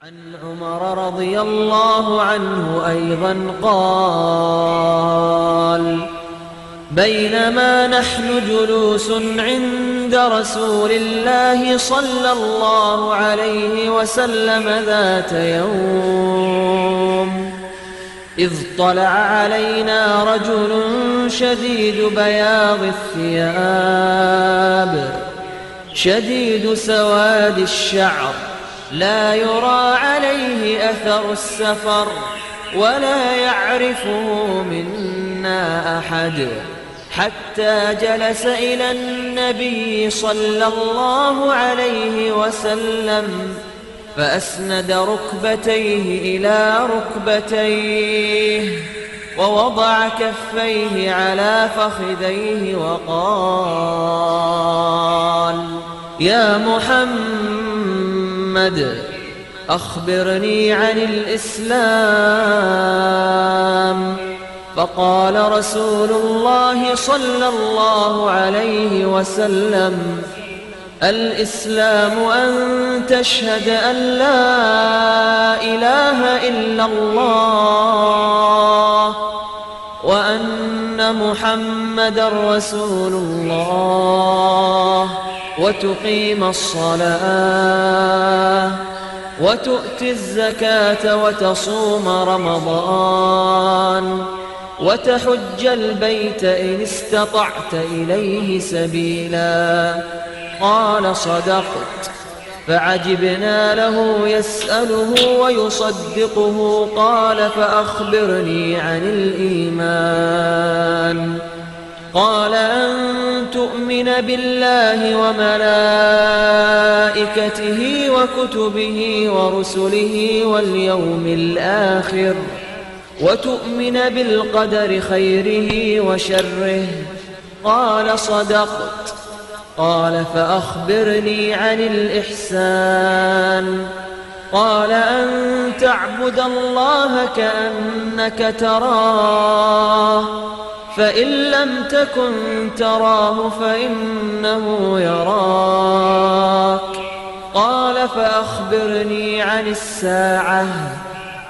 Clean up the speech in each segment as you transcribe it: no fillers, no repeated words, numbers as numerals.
عن عمر رضي الله عنه أيضا قال: بينما نحن جلوس عند رسول الله صلى الله عليه وسلم ذات يوم إذ طلع علينا رجل شديد بياض الثياب شديد سواد الشعر لا يرى عليه أثر السفر ولا يعرفه منا أحد، حتى جلس إلى النبي صلى الله عليه وسلم فأسند ركبتيه إلى ركبتيه ووضع كفيه على فخذيه وقال: يا محمد أخبرني عن الإسلام. فقال رسول الله صلى الله عليه وسلم: الإسلام أن تشهد أن لا إله إلا الله وأن محمدا رسول الله وتقيم الصلاة وتؤتي الزكاة وتصوم رمضان وتحج البيت إن استطعت إليه سبيلا. قال: صدقت. فعجبنا له يسأله ويصدقه. قال: فأخبرني عن الإيمان. قال: أن تؤمن بالله وملائكته وكتبه ورسله واليوم الآخر وتؤمن بالقدر خيره وشره. قال: صدقت. قال: فأخبرني عن الإحسان. قال: أن تعبد الله كأنك تراه فإن لم تكن تراه فإنه يراك. قال: فأخبرني عن الساعة.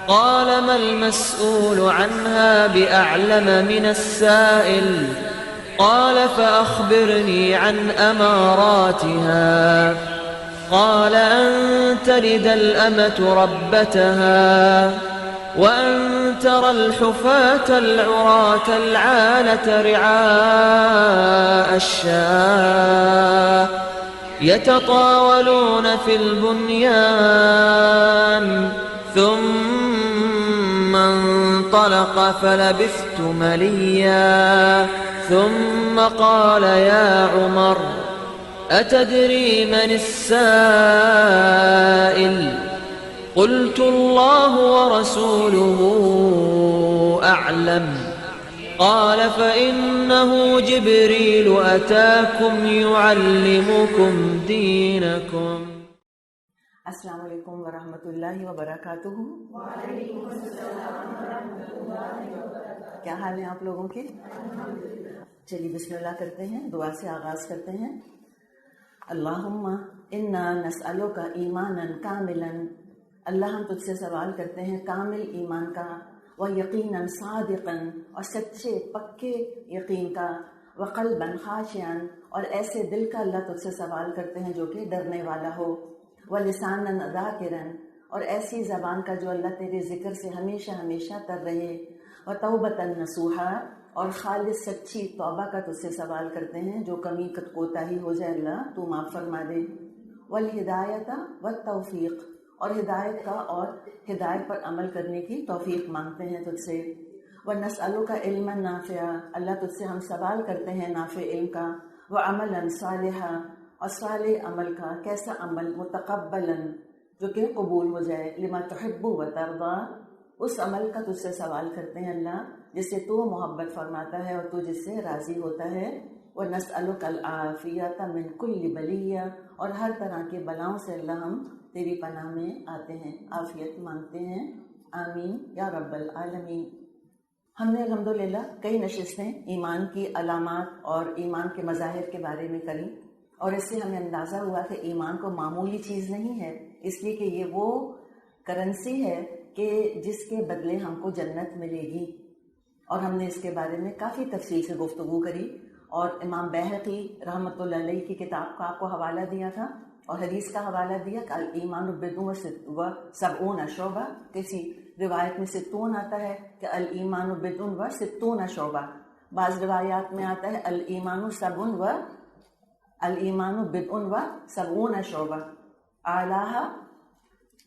قال: ما المسؤول عنها بأعلم من السائل. قال: فأخبرني عن أماراتها. قال: أن تلد الأمة ربتها وأن ترى الحفاة العراة العالة رعاء الشاة يتطاولون في البنيان. ثم انطلق فلبثت مليا ثم قال: يا عمر أتدري من السائل؟ قلت: الله ورسوله أعلم. قال: فإنه جبريل أتاكم يعلمكم دينكم. السلام علیکم ورحمۃ اللہ وبرکاتہ۔ وعلیکم السلام ورحمۃ اللہ وبرکاتہ۔ کیا حال ہے آپ لوگوں کے؟ چلیے بسم اللہ کرتے ہیں، دعا سے آغاز کرتے ہیں۔ اللہم انا نسألک ایمانا کاملا، اللہ ہم تجھ سے سوال کرتے ہیں کامل ایمان کا، و یقینا صادقا اور سچے پکے یقین کا، و قلبا خاشعا اور ایسے دل کا اللہ تجھ سے سوال کرتے ہیں جو کہ ڈرنے والا ہو، و لسانا ذاکرا اور ایسی زبان کا جو اللہ تیرے ذکر سے ہمیشہ ہمیشہ تر رہے، و توبۃ نصوحا اور خالص سچی توبہ کا تجھ سے سوال کرتے ہیں جو کمی کوتاہی ہو جائے اللہ تو معاف فرما دے، والہدایۃ والتوفیق اور ہدایت کا اور ہدایت پر عمل کرنے کی توفیق مانگتے ہیں تجھ سے، وَنَسْأَلُكَ عِلْمًا نَافِعًا اللہ تجھ سے ہم سوال کرتے ہیں نافع علم کا، وَعَمَلًا صَالِحًا اور صالح عمل کا، کیسا عمل؟ متقبلاً جو کہ قبول ہو جائے، لما تحب وترضى اس عمل کا تجھ سے سوال کرتے ہیں اللہ جس سے تو محبت فرماتا ہے اور تو جس سے راضی ہوتا ہے، وَنَسْأَلُكَ الْعَافِيَةَ مِنْ كُلِّ بَلِيَّةٍ اور ہر طرح کے بلاؤں سے اللہ ہم تیری پناہ میں آتے ہیں، عافیت مانگتے ہیں، آمین یا رب العالمین۔ ہم نے الحمدللہ کئی نشستیں ایمان کی علامات اور ایمان کے مظاہر کے بارے میں کریں، اور اس سے ہمیں اندازہ ہوا کہ ایمان کو معمولی چیز نہیں ہے، اس لیے کہ یہ وہ کرنسی ہے کہ جس کے بدلے ہم کو جنت ملے گی، اور ہم نے اس کے بارے میں کافی تفصیل سے گفتگو کری، اور امام بیہقی رحمۃ اللہ علیہ کی کتاب کا آپ کو حوالہ دیا تھا، اور حدیث کا حوالہ دیا کہ الایمان بضع و سبعون شعبہ، کسی روایت میں 60 آتا ہے کہ الایمان بضع و 60 شعبہ، بعض روایات میں آتا ہے الایمان بضع و 70 شعبہ، اعلیٰ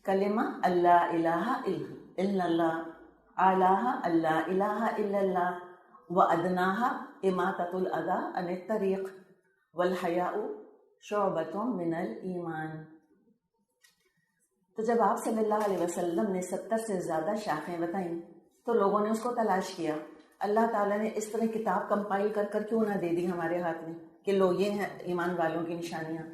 کلمہ اللہ الہ الا اللہ، اعلیٰ اللہ الہ الا اللہ، وادناہا اماطۃ الاذی عن الطریق، والحیاء شعبۃ من الایمان۔ تو جب آپ صلی اللہ علیہ وسلم نے 70 سے زیادہ شاخیں بتائیں تو لوگوں نے اس کو تلاش کیا۔ اللہ تعالیٰ نے اس طرح کتاب کمپائل کر کر کیوں نہ دے دی ہمارے ہاتھ میں کہ لو یہ ہیں ایمان والوں کی نشانیاں۔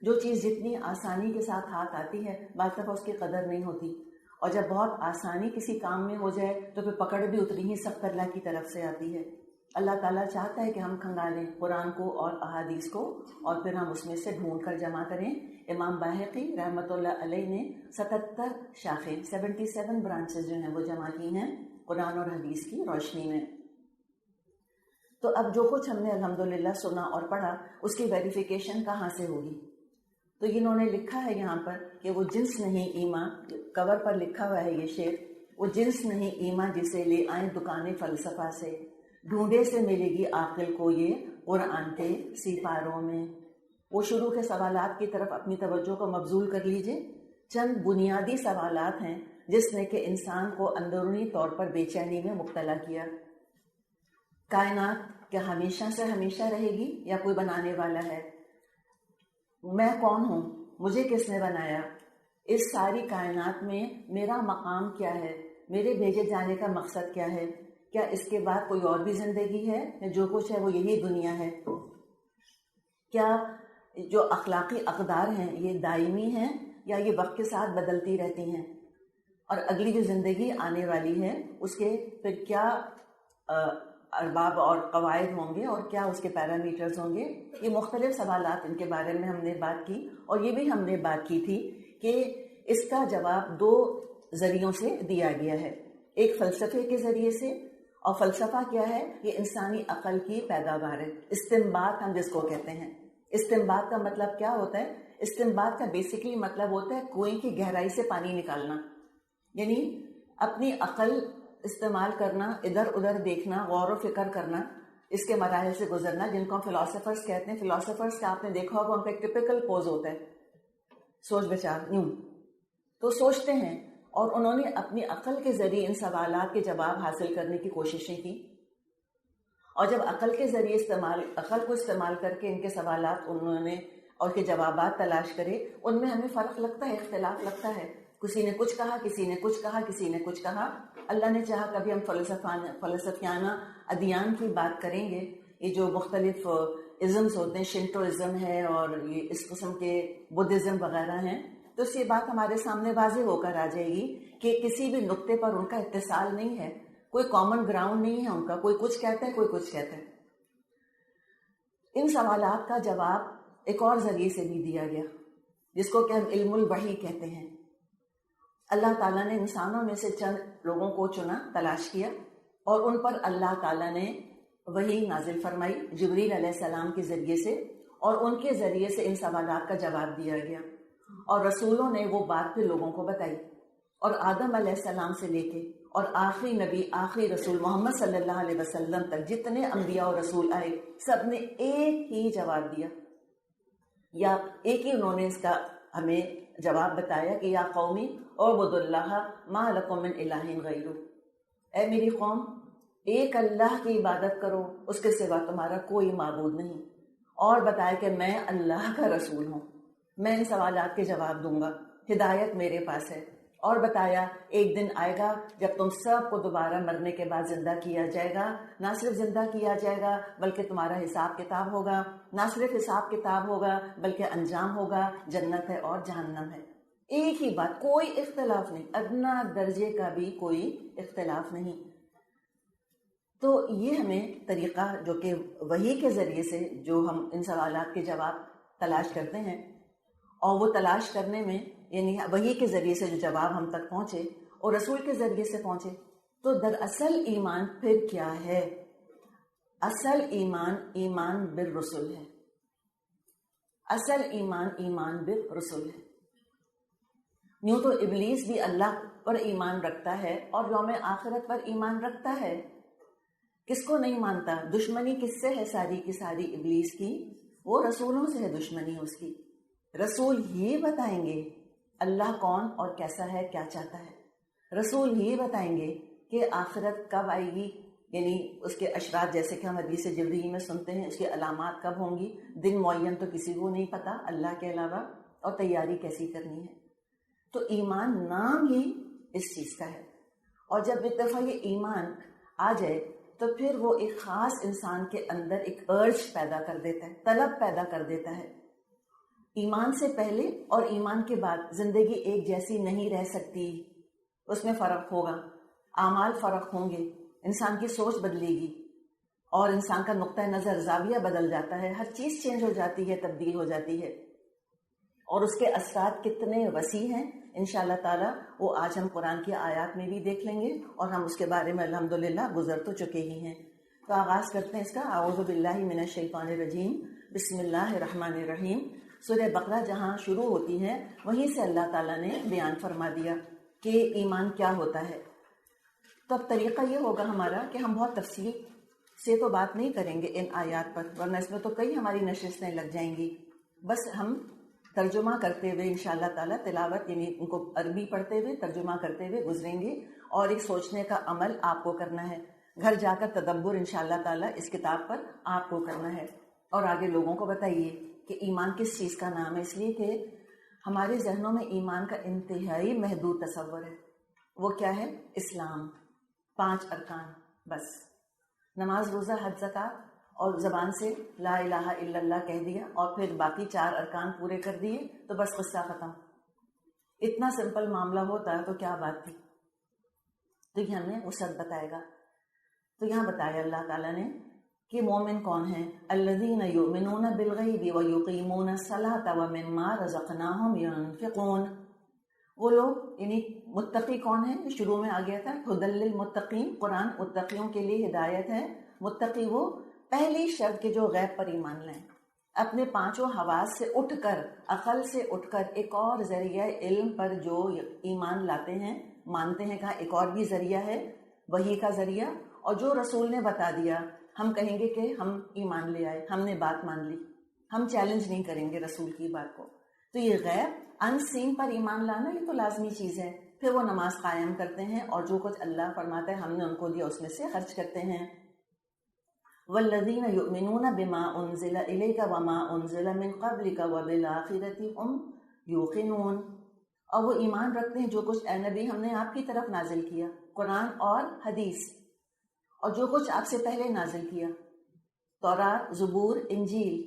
جو چیز جتنی آسانی کے ساتھ ہاتھ آتی ہے بعض دفعہ اس کی قدر نہیں ہوتی، اور جب بہت آسانی کسی کام میں ہو جائے تو پھر پکڑ بھی اتنی ہی سخت اللہ کی طرف سے آتی ہے۔ اللہ تعالیٰ چاہتا ہے کہ ہم کھنگالیں قرآن کو اور احادیث کو، اور پھر ہم اس میں سے ڈھونڈ کر جمع کریں۔ امام باہقی رحمۃ اللہ علیہ نے 77 شاخیں 77 برانچز جو ہیں وہ جمع کی ہیں قرآن اور حدیث کی روشنی میں۔ تو اب جو کچھ ہم نے الحمدللہ سنا اور پڑھا اس کی ویریفیکیشن کہاں سے ہوگی؟ تو انہوں نے لکھا ہے یہاں پر کہ وہ جنس نہیں ایمان، کور پر لکھا ہوا ہے یہ شعر، وہ جنس نہیں ایمان جسے لے آئیں دکان فلسفہ سے، ڈھونڈے سے ملے گی عاقل کو یہ قرآن کے سپاروں میں۔ وہ شروع کے سوالات کی طرف اپنی توجہ کو مبذول کر لیجئے۔ چند بنیادی سوالات ہیں جس نے کہ انسان کو اندرونی طور پر بے چینی میں مبتلا کیا۔ کائنات کیا ہمیشہ سے ہمیشہ رہے گی یا کوئی بنانے والا ہے؟ میں کون ہوں؟ مجھے کس نے بنایا؟ اس ساری کائنات میں میرا مقام کیا ہے؟ میرے بھیجے جانے کا مقصد کیا ہے؟ کیا اس کے بعد کوئی اور بھی زندگی ہے یا جو کچھ ہے وہ یہی دنیا ہے؟ کیا جو اخلاقی اقدار ہیں یہ دائمی ہیں یا یہ وقت کے ساتھ بدلتی رہتی ہیں؟ اور اگلی جو زندگی آنے والی ہے اس کے پھر کیا ارباب اور قواعد ہوں گے اور کیا اس کے پیرامیٹرز ہوں گے؟ یہ مختلف سوالات ان کے بارے میں ہم نے بات کی، اور یہ بھی ہم نے بات کی تھی کہ اس کا جواب 2 ذریعوں سے دیا گیا ہے، ایک فلسفے کے ذریعے سے، اور فلسفہ کیا ہے؟ یہ انسانی عقل کی پیداوار ہے، استنباط ہم جس کو کہتے ہیں۔ استنباط کا مطلب کیا ہوتا ہے؟ استنباط کا بیسیکلی مطلب ہوتا ہے کنویں کی گہرائی سے پانی نکالنا، یعنی اپنی عقل استعمال کرنا، ادھر ادھر دیکھنا، غور و فکر کرنا، اس کے مراحل سے گزرنا، جن کو ہم فلاسفرز کہتے ہیں۔ فلاسفرز کا آپ نے دیکھا ہوگا ان کا ایک ٹپیکل پوز ہوتا ہے سوچ بچار، یوں تو سوچتے ہیں، اور انہوں نے اپنی عقل کے ذریعے ان سوالات کے جواب حاصل کرنے کی کوششیں کی، اور جب عقل کے ذریعے عقل کو استعمال کر کے ان کے سوالات انہوں نے اور کے جوابات تلاش کرے، ان میں ہمیں فرق لگتا ہے، اختلاف لگتا ہے، کسی نے کچھ کہا، کسی نے کچھ کہا، کسی نے کچھ کہا۔ اللہ نے چاہا کبھی ہم فلسفیانہ ادیان کی بات کریں گے، یہ جو مختلف ازمز ہوتے ہیں، شنٹوازم ہے اور یہ اس قسم کے بدھزم وغیرہ ہیں، تو اس یہ بات ہمارے سامنے واضح ہو کر آ جائے گی کہ کسی بھی نقطے پر ان کا اتصال نہیں ہے، کوئی کامن گراؤنڈ نہیں ہے ان کا، کوئی کچھ کہتا ہے، کوئی کچھ کہتا ہے۔ ان سوالات کا جواب ایک اور ذریعے سے بھی دیا گیا جس کو کہ ہم علم الوحی کہتے ہیں۔ اللہ تعالیٰ نے انسانوں میں سے چند لوگوں کو چنا، تلاش کیا، اور ان پر اللہ تعالیٰ نے وحی نازل فرمائی جبریل علیہ السلام کے ذریعے سے، اور ان کے ذریعے سے ان سوالات کا جواب دیا گیا، اور رسولوں نے وہ بات پھر لوگوں کو بتائی، اور آدم علیہ السلام سے لے کے اور آخری نبی آخری رسول محمد صلی اللہ علیہ وسلم تک جتنے انبیاء اور رسول آئے سب نے ایک ہی جواب دیا، یا ایک ہی انہوں نے اس کا ہمیں جواب بتایا کہ یا قومی اعبدوا اللہ ما لکم من الہ غیرہ، اے میری قوم ایک اللہ کی عبادت کرو، اس کے سوا تمہارا کوئی معبود نہیں، اور بتایا کہ میں اللہ کا رسول ہوں، میں ان سوالات کے جواب دوں گا، ہدایت میرے پاس ہے، اور بتایا ایک دن آئے گا جب تم سب کو دوبارہ مرنے کے بعد زندہ کیا جائے گا، نہ صرف زندہ کیا جائے گا بلکہ تمہارا حساب کتاب ہوگا، نہ صرف حساب کتاب ہوگا بلکہ انجام ہوگا، جنت ہے اور جہنم ہے۔ ایک ہی بات، کوئی اختلاف نہیں، ادنا درجے کا بھی کوئی اختلاف نہیں۔ تو یہ ہمیں طریقہ جو کہ وحی کے ذریعے سے جو ہم ان سوالات کے جواب تلاش کرتے ہیں، اور وہ تلاش کرنے میں یعنی وحی کے ذریعے سے جو جواب ہم تک پہنچے اور رسول کے ذریعے سے پہنچے، تو دراصل ایمان پھر کیا ہے؟ اصل ایمان ایمان بالرسل ہے، اصل ایمان ایمان بالرسل ہے۔ یوں تو ابلیس بھی اللہ پر ایمان رکھتا ہے اور یوم آخرت پر ایمان رکھتا ہے، کس کو نہیں مانتا؟ دشمنی کس سے ہے ساری کی ساری ابلیس کی؟ وہ رسولوں سے ہے دشمنی اس کی۔ رسول ہی بتائیں گے اللہ کون اور کیسا ہے، کیا چاہتا ہے۔ رسول ہی بتائیں گے کہ آخرت کب آئے گی، یعنی اس کے اشراط جیسے کہ ہم حدیث جبریل میں سنتے ہیں، اس کی علامات کب ہوں گی، دن معین تو کسی کو نہیں پتا اللہ کے علاوہ، اور تیاری کیسی کرنی ہے۔ تو ایمان نام ہی اس چیز کا ہے، اور جب ایک دفعہ یہ ایمان آ جائے تو پھر وہ ایک خاص انسان کے اندر ایک ارج پیدا کر دیتا ہے، طلب پیدا کر دیتا ہے۔ ایمان سے پہلے اور ایمان کے بعد زندگی ایک جیسی نہیں رہ سکتی، اس میں فرق ہوگا، اعمال فرق ہوں گے، انسان کی سوچ بدلے گی، اور انسان کا نقطہ نظر زاویہ بدل جاتا ہے، ہر چیز چینج ہو جاتی ہے، تبدیل ہو جاتی ہے، اور اس کے اثرات کتنے وسیع ہیں انشاءاللہ تعالی وہ آج ہم قرآن کی آیات میں بھی دیکھ لیں گے، اور ہم اس کے بارے میں الحمدللہ گزر تو چکے ہی ہیں۔ تو آغاز کرتے ہیں اس کا، اعوذ باللہ من الشیطان الرجیم، بسم اللہ الرحمن الرحیم۔ سورہ بقرہ جہاں شروع ہوتی ہے وہیں سے اللہ تعالیٰ نے بیان فرما دیا کہ ایمان کیا ہوتا ہے۔ تو اب طریقہ یہ ہوگا ہمارا کہ ہم بہت تفصیل سے تو بات نہیں کریں گے ان آیات پر، ورنہ اس میں تو کئی ہماری نشستیں لگ جائیں گی، بس ہم ترجمہ کرتے ہوئے انشاءاللہ تعالیٰ تلاوت یعنی ان کو عربی پڑھتے ہوئے ترجمہ کرتے ہوئے گزریں گے، اور ایک سوچنے کا عمل آپ کو کرنا ہے، گھر جا کر تدبر انشاءاللہ تعالیٰ اس کتاب پر آپ کو کرنا ہے، اور آگے لوگوں کو بتائیے کہ ایمان کس چیز کا نام ہے، اس لیے کہ ہمارے ذہنوں میں ایمان کا انتہائی محدود تصور ہے۔ وہ کیا ہے؟ اسلام، 5 ارکان، بس نماز، روزہ، حج، زکوٰۃ، اور زبان سے لا الہ الا اللہ کہہ دیا، اور پھر باقی 4 ارکان پورے کر دیے تو بس قصہ ختم۔ اتنا سمپل معاملہ ہوتا ہے تو کیا بات تھی؟ تو یہ ہمیں وسعت بتائے گا۔ تو یہاں بتایا اللہ تعالیٰ نے کہ مومن کون ہیں، الذین یؤمنون بالغیب ویقیمون الصلاۃ ومما رزقناہم ینفقون۔ وہ لوگ یعنی متقی کون ہیں؟ شروع میں آ گیا تھا ھدی للمتقین، قرآن متقیوں کے لیے ہدایت ہے۔ متقی وہ پہلی شرط کے جو غیب پر ایمان لائیں، اپنے 5 حواس سے اٹھ کر، عقل سے اٹھ کر ایک اور ذریعہ علم پر جو ایمان لاتے ہیں، مانتے ہیں، کہا ایک اور بھی ذریعہ ہے وحی کا ذریعہ، اور جو رسول نے بتا دیا ہم کہیں گے کہ ہم ایمان لے آئے، ہم نے بات مان لی، ہم چیلنج نہیں کریں گے رسول کی بات کو۔ تو یہ غیب ان سین پر ایمان لانا یہ تو لازمی چیز ہے۔ پھر وہ نماز قائم کرتے ہیں، اور جو کچھ اللہ فرماتا ہے ہم نے ان کو دیا اس میں سے خرچ کرتے ہیں۔ والذین یؤمنون بما انزل الیک وما انزل من قبلک وبالآخرۃ هم یوقنون، اور وہ ایمان رکھتے ہیں جو کچھ اے نبی ہم نے آپ کی طرف نازل کیا، قرآن اور حدیث، اور جو کچھ آپ سے پہلے نازل کیا، تورات، زبور، انجیل،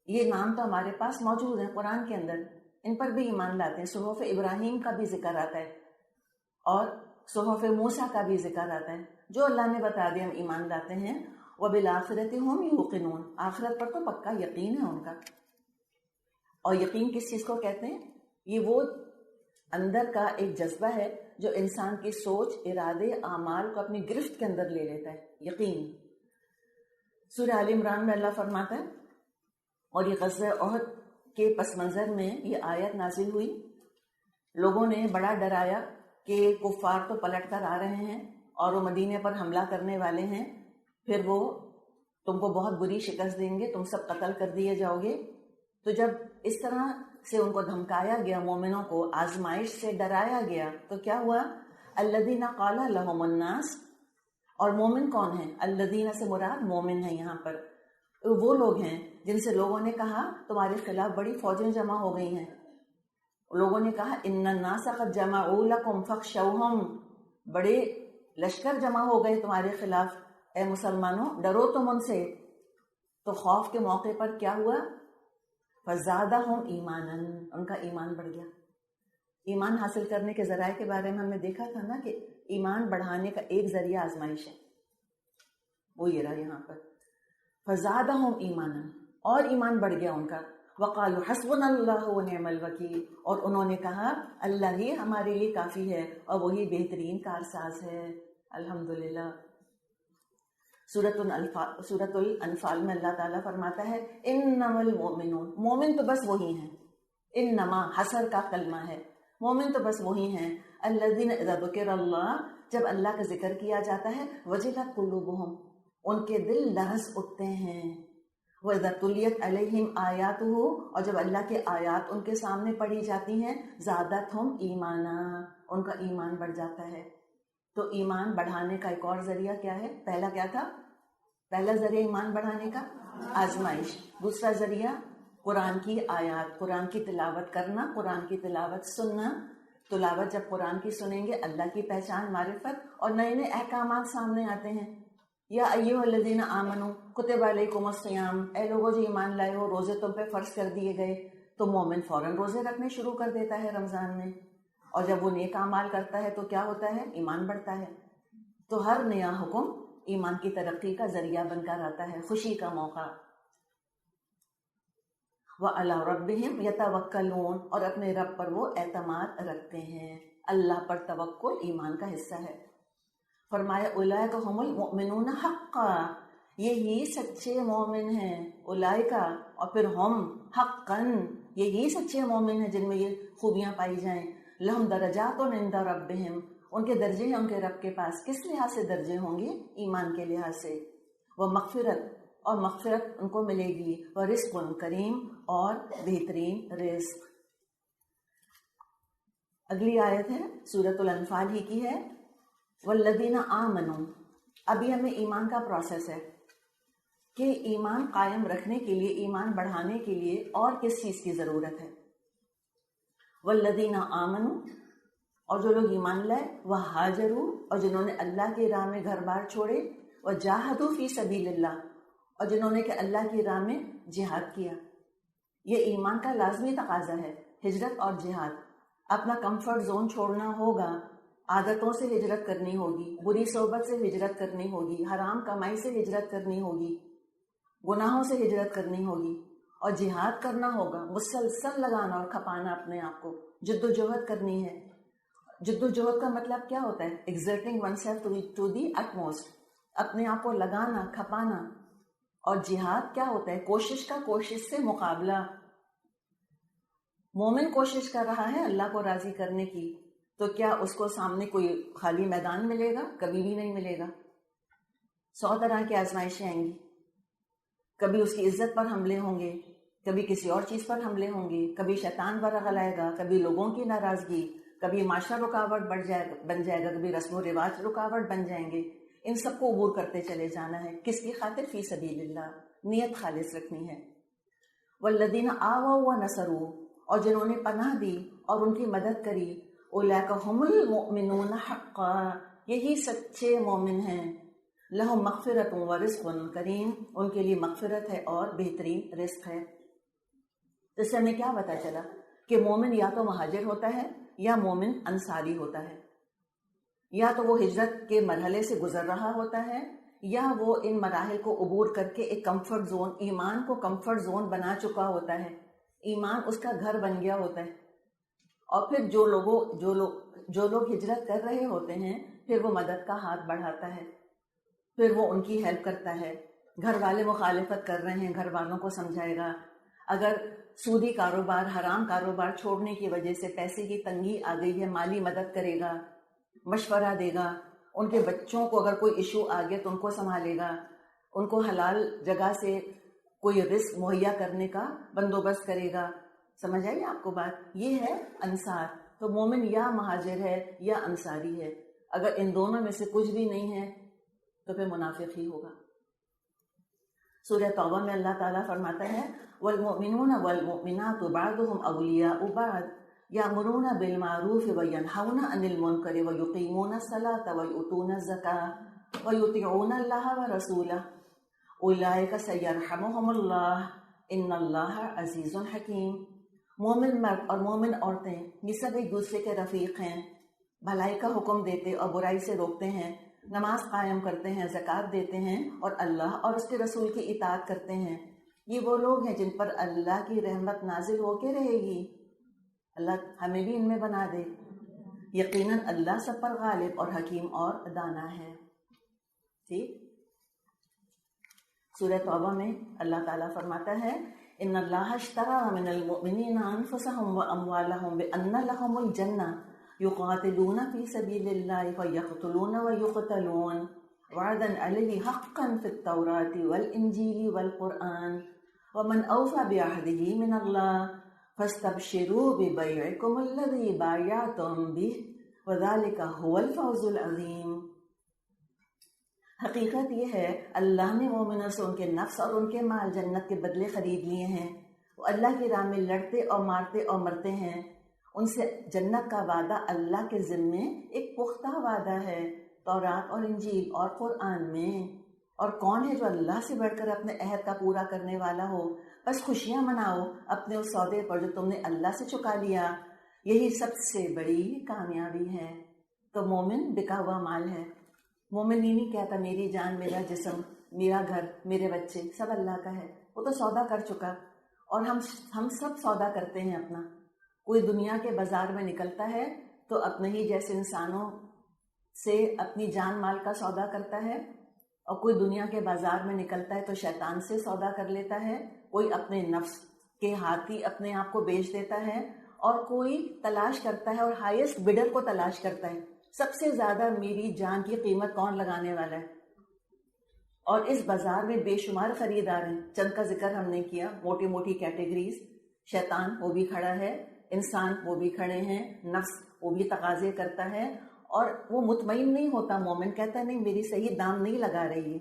یہ نام تو ہمارے پاس موجود ہیں قرآن کے اندر، ان پر بھی ایمان لاتے ہیں۔ صحف ابراہیم کا بھی ذکر آتا ہے اور صحف موسیٰ کا بھی ذکر آتا ہے، جو اللہ نے بتا دیا ہم ایمان لاتے ہیں۔ وبالآخرۃ هم یوقنون، آخرت پر تو پکا یقین ہے ان کا۔ اور یقین کس چیز کو کہتے ہیں؟ یہ وہ اندر کا ایک جذبہ ہے جو انسان کی سوچ، ارادے، اعمال کو اپنی گرفت کے اندر لے لیتا ہے، یقین۔ سورہ آل عمران میں اللہ فرماتا ہے، اور یہ غزوہ احد کے پس منظر میں یہ آیت نازل ہوئی، لوگوں نے بڑا ڈرایا کہ کفار تو پلٹ کر آ رہے ہیں اور وہ مدینے پر حملہ کرنے والے ہیں، پھر وہ تم کو بہت بری شکست دیں گے، تم سب قتل کر دیے جاؤ گے۔ تو جب اس طرح سے ان کو دھمکایا گیا، مومنوں کو آزمائش سے ڈرایا گیا، تو کیا ہوا؟ الذین قال لهم الناس، اور مومن کون ہیں؟ الذین سے مراد مومن ہیں، یہاں پر وہ لوگ ہیں جن سے لوگوں نے کہا تمہارے خلاف بڑی فوجیں جمع ہو گئی ہیں، لوگوں نے کہا ان الناس قد جمعوا لکم فاخشوہم، بڑے لشکر جمع ہو گئے تمہارے خلاف، اے مسلمانوں ڈرو تم ان سے۔ تو خوف کے موقع پر کیا ہوا؟ فزادہم ایمانا، ان کا ایمان بڑھ گیا۔ ایمان حاصل کرنے کے ذرائع کے بارے میں ہم نے دیکھا تھا نا کہ ایمان بڑھانے کا ایک ذریعہ آزمائش ہے، وہ یہ رہا یہاں پر، فزادہم ایمانا، اور ایمان بڑھ گیا ان کا۔ وقالوا حسبنا اللہ ونعم الوکیل، اور انہوں نے کہا اللہ ہی ہمارے لیے کافی ہے اور وہی بہترین کارساز ہے۔ الحمدللہ۔ سورۃ الانفال میں اللہ تعالیٰ فرماتا ہے انما المؤمنون، مومن تو بس وہی ہیں، انما حصر کا کلمہ ہے، مومن تو بس وہی ہیں الذین اذا ذکر اللہ، جب اللہ کا ذکر کیا جاتا ہے وجلت قلوبہم، ان کے دل لرز اٹھتے ہیں، وَإِذَا تُلِيَتْ عَلَيْهِمْ آيَاتُهُ، اور جب اللہ کے آیات ان کے سامنے پڑھی جاتی ہیں زادتہم ایمانا، ان کا ایمان بڑھ جاتا ہے۔ تو ایمان بڑھانے کا ایک اور ذریعہ کیا ہے؟ پہلا کیا تھا؟ پہلا ذریعہ ایمان بڑھانے کا آزمائش، دوسرا ذریعہ قرآن کی آیات، قرآن کی تلاوت کرنا، قرآن کی تلاوت سننا۔ تلاوت جب قرآن کی سنیں گے اللہ کی پہچان، معرفت اور نئے نئے احکامات سامنے آتے ہیں۔ یا ایھا الذین آمنوا کتب علیکم الصیام، اے لوگوں جو ایمان لائے ہو روزے تم پہ فرض کر دیے گئے، تو مومن فوراً روزے رکھنے شروع کر دیتا ہے رمضان میں، اور جب وہ نیک اعمال کرتا ہے تو کیا ہوتا ہے؟ ایمان بڑھتا ہے۔ تو ہر نیا حکم ایمان کی ترقی کا ذریعہ بن کر آتا ہے، خوشی کا موقع۔ وَعَلَىٰ رَبِّهِمْ يَتَوَكَّلُونَ، اور اپنے رب پر وہ اعتماد رکھتے ہیں۔ اللہ پر توکل ایمان کا حصہ ہے۔ فرمایا اولئک ھم المؤمنون حقا، یہی سچے مومن ہیں، اولئک اور پھر ہم حقا، یہی سچے مومن ہیں جن میں یہ خوبیاں پائی جائیں۔ لہم درجات عند ربہم، ان کے درجے ہیں ان کے رب کے پاس۔ کس لحاظ سے درجے ہوں گے؟ ایمان کے لحاظ سے۔ وہ مغفرت، اور مغفرت ان کو ملے گی، وہ رزق کریم، اور بہترین رزق۔ اگلی آیت ہے سورۃ الانفال ہی کی ہے، والذین آمنوا۔ ابھی ہمیں ایمان کا پروسیس ہے کہ ایمان قائم رکھنے کے لیے، ایمان بڑھانے کے لیے اور کس چیز کی ضرورت ہے؟ والذین آمنوا، اور جو لوگ ایمان لائے، وہاجروا، اور جنہوں نے اللہ کی راہ میں گھر بار چھوڑے، وجاہدوا فی سبیل اللہ، اور جنہوں نے کہ اللہ کی راہ میں جہاد کیا۔ یہ ایمان کا لازمی تقاضا ہے، ہجرت اور جہاد۔ اپنا کمفرٹ زون چھوڑنا ہوگا، عادتوں سے ہجرت کرنی ہوگی، بری صحبت سے ہجرت کرنی ہوگی، حرام کمائی سے ہجرت کرنی ہوگی، گناہوں سے ہجرت کرنی ہوگی، اور جہاد کرنا ہوگا، مسلسل لگانا اور کھپانا اپنے آپ کو، جد و جہد کرنی ہے۔ جد و جہد کا مطلب کیا ہوتا ہے؟ Exerting oneself to the utmost، اپنے آپ کو لگانا، کھپانا۔ اور جہاد کیا ہوتا ہے؟ کوشش کا، کوشش سے مقابلہ۔ مومن کوشش کر رہا ہے اللہ کو راضی کرنے کی، تو کیا اس کو سامنے کوئی خالی میدان ملے گا؟ کبھی بھی نہیں ملے گا۔ 100 طرح کی آزمائشیں آئیں گی، کبھی اس کی عزت پر حملے ہوں گے، کبھی کسی اور چیز پر حملے ہوں گے، کبھی شیطان پر غلائے گا، کبھی لوگوں کی ناراضگی، کبھی معاشرہ رکاوٹ بن جائے گا، کبھی رسم و رواج رکاوٹ بن جائیں گے۔ ان سب کو عبور کرتے چلے جانا ہے۔ کس کی خاطر؟ فی سبیل اللہ، نیت خالص رکھنی ہے۔ والذین آووا ونصروا، اور جنہوں نے پناہ دی اور ان کی مدد کری، اولئک ھم المؤمنون حقا، یہی سچے مومن ہیں۔ لہم مغفرت و رزق کریم، ان کے لیے مغفرت ہے اور بہترین رزق ہے۔ تو اس سے ہمیں کیا پتہ چلا کہ مومن یا تو مہاجر ہوتا ہے یا مومن انصاری ہوتا ہے، یا تو وہ ہجرت کے مرحلے سے گزر رہا ہوتا ہے، یا وہ ان مراحل کو عبور کر کے ایک کمفرٹ زون، ایمان کو کمفرٹ زون بنا چکا ہوتا ہے، ایمان اس کا گھر بن گیا ہوتا ہے۔ اور پھر جو لوگ ہجرت کر رہے ہوتے ہیں، پھر وہ مدد کا ہاتھ بڑھاتا ہے، پھر وہ ان کی ہیلپ کرتا ہے۔ گھر والے مخالفت کر رہے ہیں، گھر والوں کو سمجھائے گا۔ اگر سودی کاروبار، حرام کاروبار چھوڑنے کی وجہ سے پیسے کی تنگی آ گئی ہے، مالی مدد کرے گا، مشورہ دے گا۔ ان کے بچوں کو اگر کوئی ایشو آ گیا تو ان کو سنبھالے گا، ان کو حلال جگہ سے کوئی رزق مہیا کرنے کا بندوبست کرے گا۔ سمجھ آئی آپ کو بات؟ یہ ہے انصار۔ تو مومن یا مہاجر ہے یا انصاری ہے۔ اگر ان دونوں میں سے کچھ بھی نہیں ہے تو پھر منافق ہی ہوگا۔ سورہ توبہ میں اللہ تعالیٰ فرماتا ہے والمؤمنون والمؤمنات بعضهم اولیاء بعض یامرون بالمعروف وینہون عن المنکر ویقیمون الصلاة ویؤتون الزکاة ویطیعون اللہ ورسولہ اولئک سیرحمہم اللہ ان اللہ عزیز حکیم۔ مومن مرد اور مومن عورتیں یہ سب ایک دوسرے کے رفیق ہیں، بھلائی کا حکم دیتے اور برائی سے روکتے ہیں، نماز قائم کرتے ہیں، زکوٰۃ دیتے ہیں، اور اللہ اور اس کے رسول کی اطاعت کرتے ہیں۔ یہ وہ لوگ ہیں جن پر اللہ کی رحمت نازل ہو کے رہے گی. اللہ ہمیں بھی ان میں بنا دے. یقیناً اللہ سب پر غالب اور حکیم اور دانا ہے. ٹھیک. سورہ توبہ میں اللہ تعالیٰ فرماتا ہے ان اللہ اشترى من المؤمنین انفسهم واموالهم بان لهم الجنہ یقاتلون فی سبیل اللہ فیقتلون ویقتلون وعدا علیہ حقا فی التوراة والانجیل والقرآن ومن اوفى بعہدہ من اللہ فاستبشروا ببیعکم الذی بایعتم بہ وذلک هو الفوز العظیم. حقیقت یہ ہے اللہ نے مومنوں سے ان کے نفس اور ان کے مال جنت کے بدلے خرید لیے ہیں. وہ اللہ کی راہ میں لڑتے اور مارتے اور مرتے ہیں. ان سے جنت کا وعدہ اللہ کے ذمے ایک پختہ وعدہ ہے تورات اور انجیل اور قرآن میں. اور کون ہے جو اللہ سے بڑھ کر اپنے عہد کا پورا کرنے والا ہو؟ بس خوشیاں مناؤ اپنے اس سودے پر جو تم نے اللہ سے چکا لیا. یہی سب سے بڑی کامیابی ہے. تو مومن بکا ہوا مال ہے. مومن یہ نہیں کہتا میری جان، میرا جسم، میرا گھر، میرے بچے سب اللہ کا ہے. وہ تو سودا کر چکا. اور ہم سب سودا کرتے ہیں اپنا. کوئی دنیا کے بازار میں نکلتا ہے تو اپنے ہی جیسے انسانوں سے اپنی جان مال کا سودا کرتا ہے، اور کوئی دنیا کے بازار میں نکلتا ہے تو شیطان سے سودا کر لیتا ہے. کوئی اپنے نفس کے ہاتھی اپنے آپ کو بیچ دیتا ہے، اور کوئی تلاش کرتا ہے اور ہائیسٹ بڈر کو تلاش کرتا ہے. سب سے زیادہ میری جان کی قیمت کون لگانے والا ہے؟ اور اس بازار میں بے شمار خریدار ہیں. چند کا ذکر ہم نے کیا، موٹی موٹی کیٹیگریز. شیطان وہ بھی کھڑا ہے، انسان وہ بھی کھڑے ہیں، نفس وہ بھی تقاضے کرتا ہے، اور وہ مطمئن نہیں ہوتا. مومن کہتا ہے نہیں میری صحیح دام نہیں لگا رہی ہے،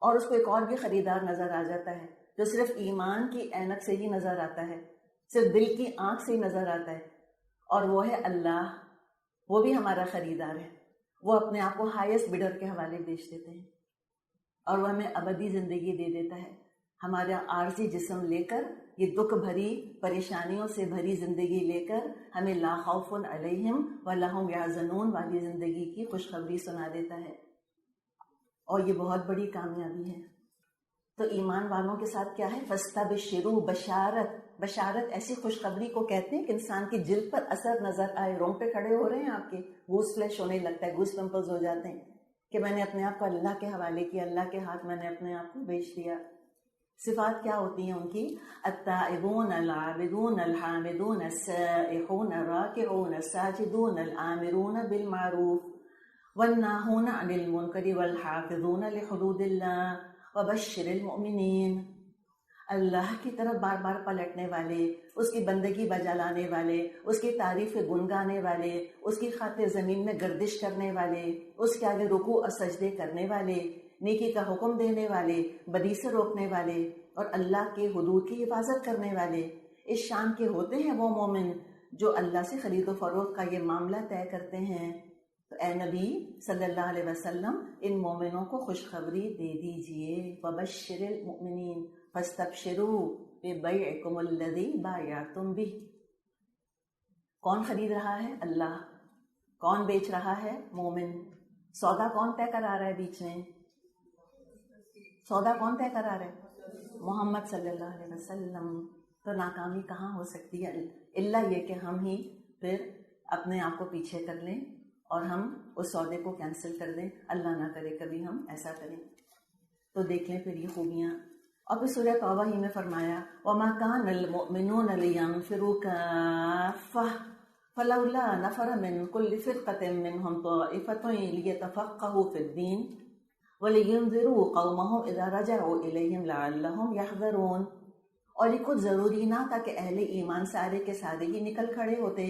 اور اس کو ایک اور بھی خریدار نظر آ جاتا ہے جو صرف ایمان کی عینک سے ہی نظر آتا ہے، صرف دل کی آنکھ سے ہی نظر آتا ہے، اور وہ ہے اللہ. وہ بھی ہمارا خریدار ہے. وہ اپنے آپ کو ہائیسٹ بڈر کے حوالے بیچ دیتے ہیں، اور وہ ہمیں ابدی زندگی دے دیتا ہے. ہمارا عارضی جسم لے کر، یہ دکھ بھری پریشانیوں سے بھری زندگی لے کر ہمیں لا خوف علیہم ولا هم یحزنون والی زندگی کی خوشخبری سنا دیتا ہے. اور یہ بہت بڑی کامیابی ہے. تو ایمان والوں کے ساتھ کیا ہے؟ فاستبشروا، بشارت ایسی خوشخبری کو کہتے ہیں کہ انسان کی جلد پر اثر نظر آئے. رونگٹے کھڑے ہو رہے ہیں آپ کے، گوس فلیش ہونے لگتا ہے، گوس پمپلز ہو جاتے ہیں کہ میں نے اپنے آپ کو اللہ کے حوالے کیا، اللہ کے ہاتھ میں نے اپنے آپ کو بیچ دیا. صفات کیا ہوتی ہیں ان کی؟ التائبون العابدون الحامدون السائحون الراکعون الساجدون الآمرون بالمعروف والناہون عن المنکر والحافظون لحدود اللہ وبشر المؤمنین. اللہ کی طرف بار بار پلٹنے والے، اس کی بندگی بجا لانے والے، اس کی تعریف گن گانے والے، اس کی خاطر زمین میں گردش کرنے والے، اس کے آگے رکوع اور سجدے کرنے والے، نیکی کا حکم دینے والے، بدی سے روکنے والے، اور اللہ کے حدود کی حفاظت کرنے والے. اس شان کے ہوتے ہیں وہ مومن جو اللہ سے خرید و فروخت کا یہ معاملہ طے کرتے ہیں. تو اے نبی صلی اللہ علیہ وسلم ان مومنوں کو خوشخبری دے دیجئے. وبشر المؤمنین فاستبشروا ببیعکم الذی بایعتم بہ. کون خرید رہا ہے؟ اللہ. کون بیچ رہا ہے؟ مومن. سودا کون طے کرا رہا ہے بیچ میں؟ سودا کون طے کرا رہا ہے؟ محمد صلی اللہ علیہ وسلم. تو ناکامی کہاں ہو سکتی ہے الا یہ کہ ہم ہی پھر اپنے آپ کو پیچھے کر لیں اور ہم اس سودے کو کینسل کر دیں. اللہ نہ کرے کبھی ہم ایسا کریں. تو دیکھ لیں پھر یہ خوبیاں. اور پھر سورہ توبہ ہی میں فرمایا وَمَا كَانَ الْمُؤْمِنُونَ لِيَنْفِرُوا كَافَّةً فَلَوْلَا نَفَرَ مِنْ كُلِّ فِرْقَةٍ مِّنْهُمْ طَائِفَةٌ لِيَتَفَقَّهُوا فِي الدِّينِ وَلِيُنذِرُوا قَوْمَهُمْ إِذَا رَجَعُوا إِلَيْهِمْ لَعَلَّهُمْ يَحْذَرُونَ. اور یہ کچھ ضروری نہ تھا کہ اہل ایمان سارے کے سارے ہی نکل کھڑے ہوتے،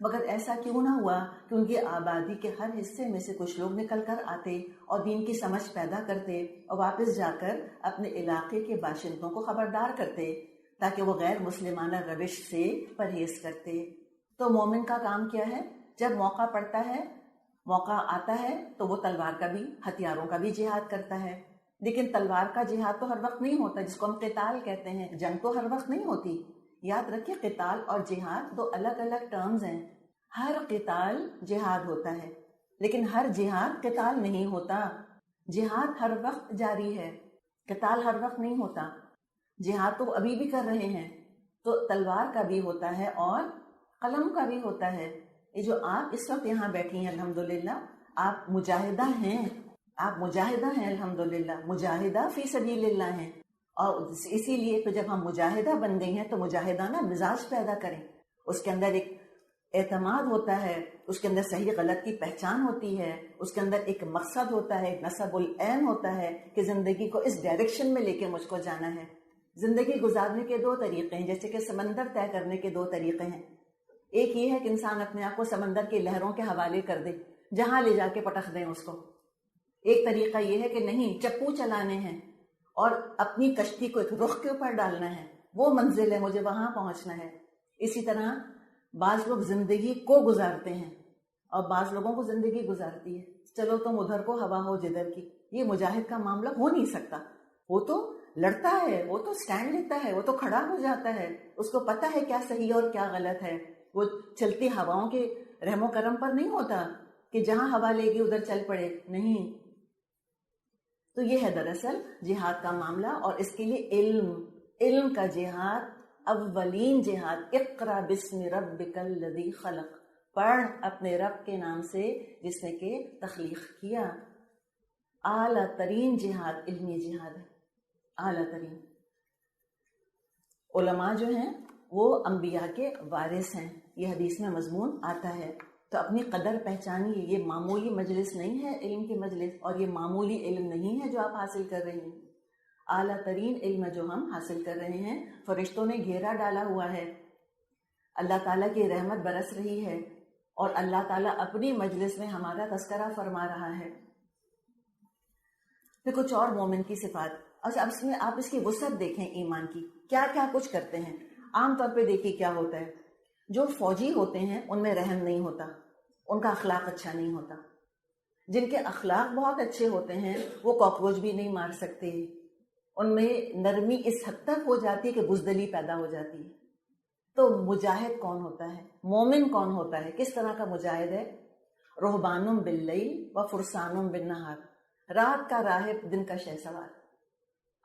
مگر ایسا کیوں نہ ہوا کہ ان کی آبادی کے ہر حصے میں سے کچھ لوگ نکل کر آتے اور دین کی سمجھ پیدا کرتے اور واپس جا کر اپنے علاقے کے باشندوں کو خبردار کرتے تاکہ وہ غیر مسلمانہ روش سے پرہیز کرتے. تو مومن کا کام کیا ہے؟ جب موقع پڑتا ہے، موقع آتا ہے تو وہ تلوار کا بھی، ہتھیاروں کا بھی جہاد کرتا ہے. لیکن تلوار کا جہاد تو ہر وقت نہیں ہوتا، جس کو ہم قتال کہتے ہیں. جنگ تو ہر وقت نہیں ہوتی. یاد رکھیں قتال اور جہاد دو الگ الگ ٹرمز ہیں. ہر قتال جہاد ہوتا ہے لیکن ہر جہاد قتال نہیں ہوتا. جہاد ہر وقت جاری ہے، قتال ہر وقت نہیں ہوتا. جہاد تو ابھی بھی کر رہے ہیں، تو تلوار کا بھی ہوتا ہے اور قلم کا بھی ہوتا ہے. یہ جو آپ اس وقت یہاں بیٹھی ہیں الحمدللہ، آپ مجاہدہ ہیں، آپ مجاہدہ ہیں الحمدللہ، مجاہدہ فی سبیل اللہ ہیں. اور اسی لیے تو جب ہم مجاہدہ بن گئی ہیں تو مجاہدانہ مزاج پیدا کریں. اس کے اندر ایک اعتماد ہوتا ہے، اس کے اندر صحیح غلط کی پہچان ہوتی ہے، اس کے اندر ایک مقصد ہوتا ہے، ایک نصب العین ہوتا ہے کہ زندگی کو اس ڈائریکشن میں لے کے مجھ کو جانا ہے. زندگی گزارنے کے دو طریقے ہیں، جیسے کہ سمندر طے کرنے کے دو طریقے ہیں. ایک یہ ہے کہ انسان اپنے آپ کو سمندر کی لہروں کے حوالے کر دے، جہاں لے جا کے پٹخ دیں اس کو. ایک طریقہ یہ ہے کہ نہیں، چپو چلانے ہیں اور اپنی کشتی کو ایک رخ کے اوپر ڈالنا ہے، وہ منزل ہے، مجھے وہاں پہنچنا ہے. اسی طرح بعض لوگ زندگی کو گزارتے ہیں اور بعض لوگوں کو زندگی گزارتی ہے. چلو تم ادھر کو ہوا ہو جدھر کی. یہ مجاہد کا معاملہ ہو نہیں سکتا. وہ تو لڑتا ہے، وہ تو سٹینڈ لیتا ہے، وہ تو کھڑا ہو جاتا ہے، اس کو پتہ ہے کیا صحیح اور کیا غلط ہے. وہ چلتی ہواؤں کے رحم و کرم پر نہیں ہوتا کہ جہاں ہوا لے گی ادھر چل پڑے، نہیں. تو یہ ہے دراصل جہاد کا معاملہ، اور اس کے لیے علم کا جہاد، اولین جہاد. اقرا بسم ربک الذی خلق، پڑھ اپنے رب کے نام سے جس نے کہ تخلیق کیا. اعلیٰ ترین جہاد علمی جہاد ہے، اعلیٰ ترین. علماء جو ہیں وہ انبیاء کے وارث ہیں، یہ حدیث میں مضمون آتا ہے. تو اپنی قدر پہچانیے. یہ معمولی مجلس نہیں ہے علم کی مجلس، اور یہ معمولی علم نہیں ہے جو آپ حاصل کر رہے ہیں. اعلیٰ ترین علم جو ہم حاصل کر رہے ہیں، فرشتوں نے گھیرا ڈالا ہوا ہے، اللہ تعالیٰ کی رحمت برس رہی ہے، اور اللہ تعالیٰ اپنی مجلس میں ہمارا تذکرہ فرما رہا ہے. پھر کچھ اور مومن کی صفات. اچھا، اب اس میں آپ اس کی وسعت دیکھیں ایمان کی، کیا کیا کچھ کرتے ہیں. عام طور پہ دیکھیے کیا ہوتا ہے. جو فوجی ہوتے ہیں ان میں رحم نہیں ہوتا، ان کا اخلاق اچھا نہیں ہوتا. جن کے اخلاق بہت اچھے ہوتے ہیں وہ کاکروچ بھی نہیں مار سکتے، ان میں نرمی اس حد تک ہو جاتی ہے کہ بزدلی پیدا ہو جاتی ہے. تو مجاہد کون ہوتا ہے، مومن کون ہوتا ہے، کس طرح کا مجاہد ہے؟ رہبانم باللیل و فرسانم بالنہار، رات کا راہب دن کا شہسوار.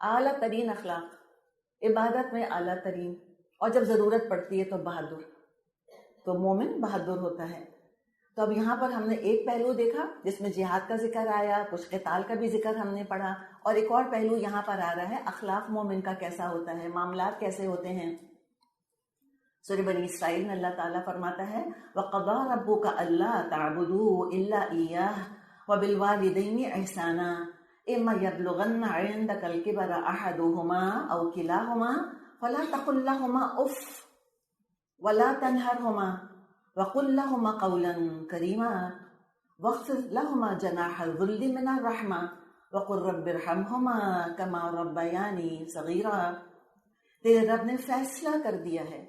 اعلیٰ ترین اخلاق، عبادت میں اعلیٰ ترین، اور جب ضرورت پڑتی ہے تو بہادر. تو مومن بہادر ہوتا ہے. تو اب یہاں پر ہم نے ایک پہلو دیکھا جس میں جہاد کا ذکر آیا، کچھ قتال کا بھی ذکر ہم نے پڑھا، اور ایک اور پہلو یہاں پر آ رہا ہے اخلاق مومن کا کیسا ہوتا ہے، معاملات کیسے ہوتے ہیں. سورہ بنی اسرائیل میں اللہ تعالیٰ فرماتا ہے وَقَضَىٰ رَبُّكَ أَلَّا تَعْبُدُوا إِلَّا إِيَّاهُ وَبِالْوَالِدَيْنِ إِحْسَانًا إِمَّا يَبْلُغَنَّ عِندَكَ الْكِبَرَ أَحَدُهُمَا أَوْ كِلَاهُمَا فَلَا تَقُل لَّهُمَا أُفٍّ وَلَا تَنْهَرْهُمَا وَقُل لَّهُمَا قَوْلًا كَرِيمًا وَاخْفِضْ لَهُمَا جَنَاحَ الذُّلِّ مِنَ الرَّحْمَةِ وَقُل رَّبِّ ارْحَمْهُمَا كَمَا رَبَّيَانِي صَغِيرًا. تیرے رب نے فیصلہ کر دیا ہے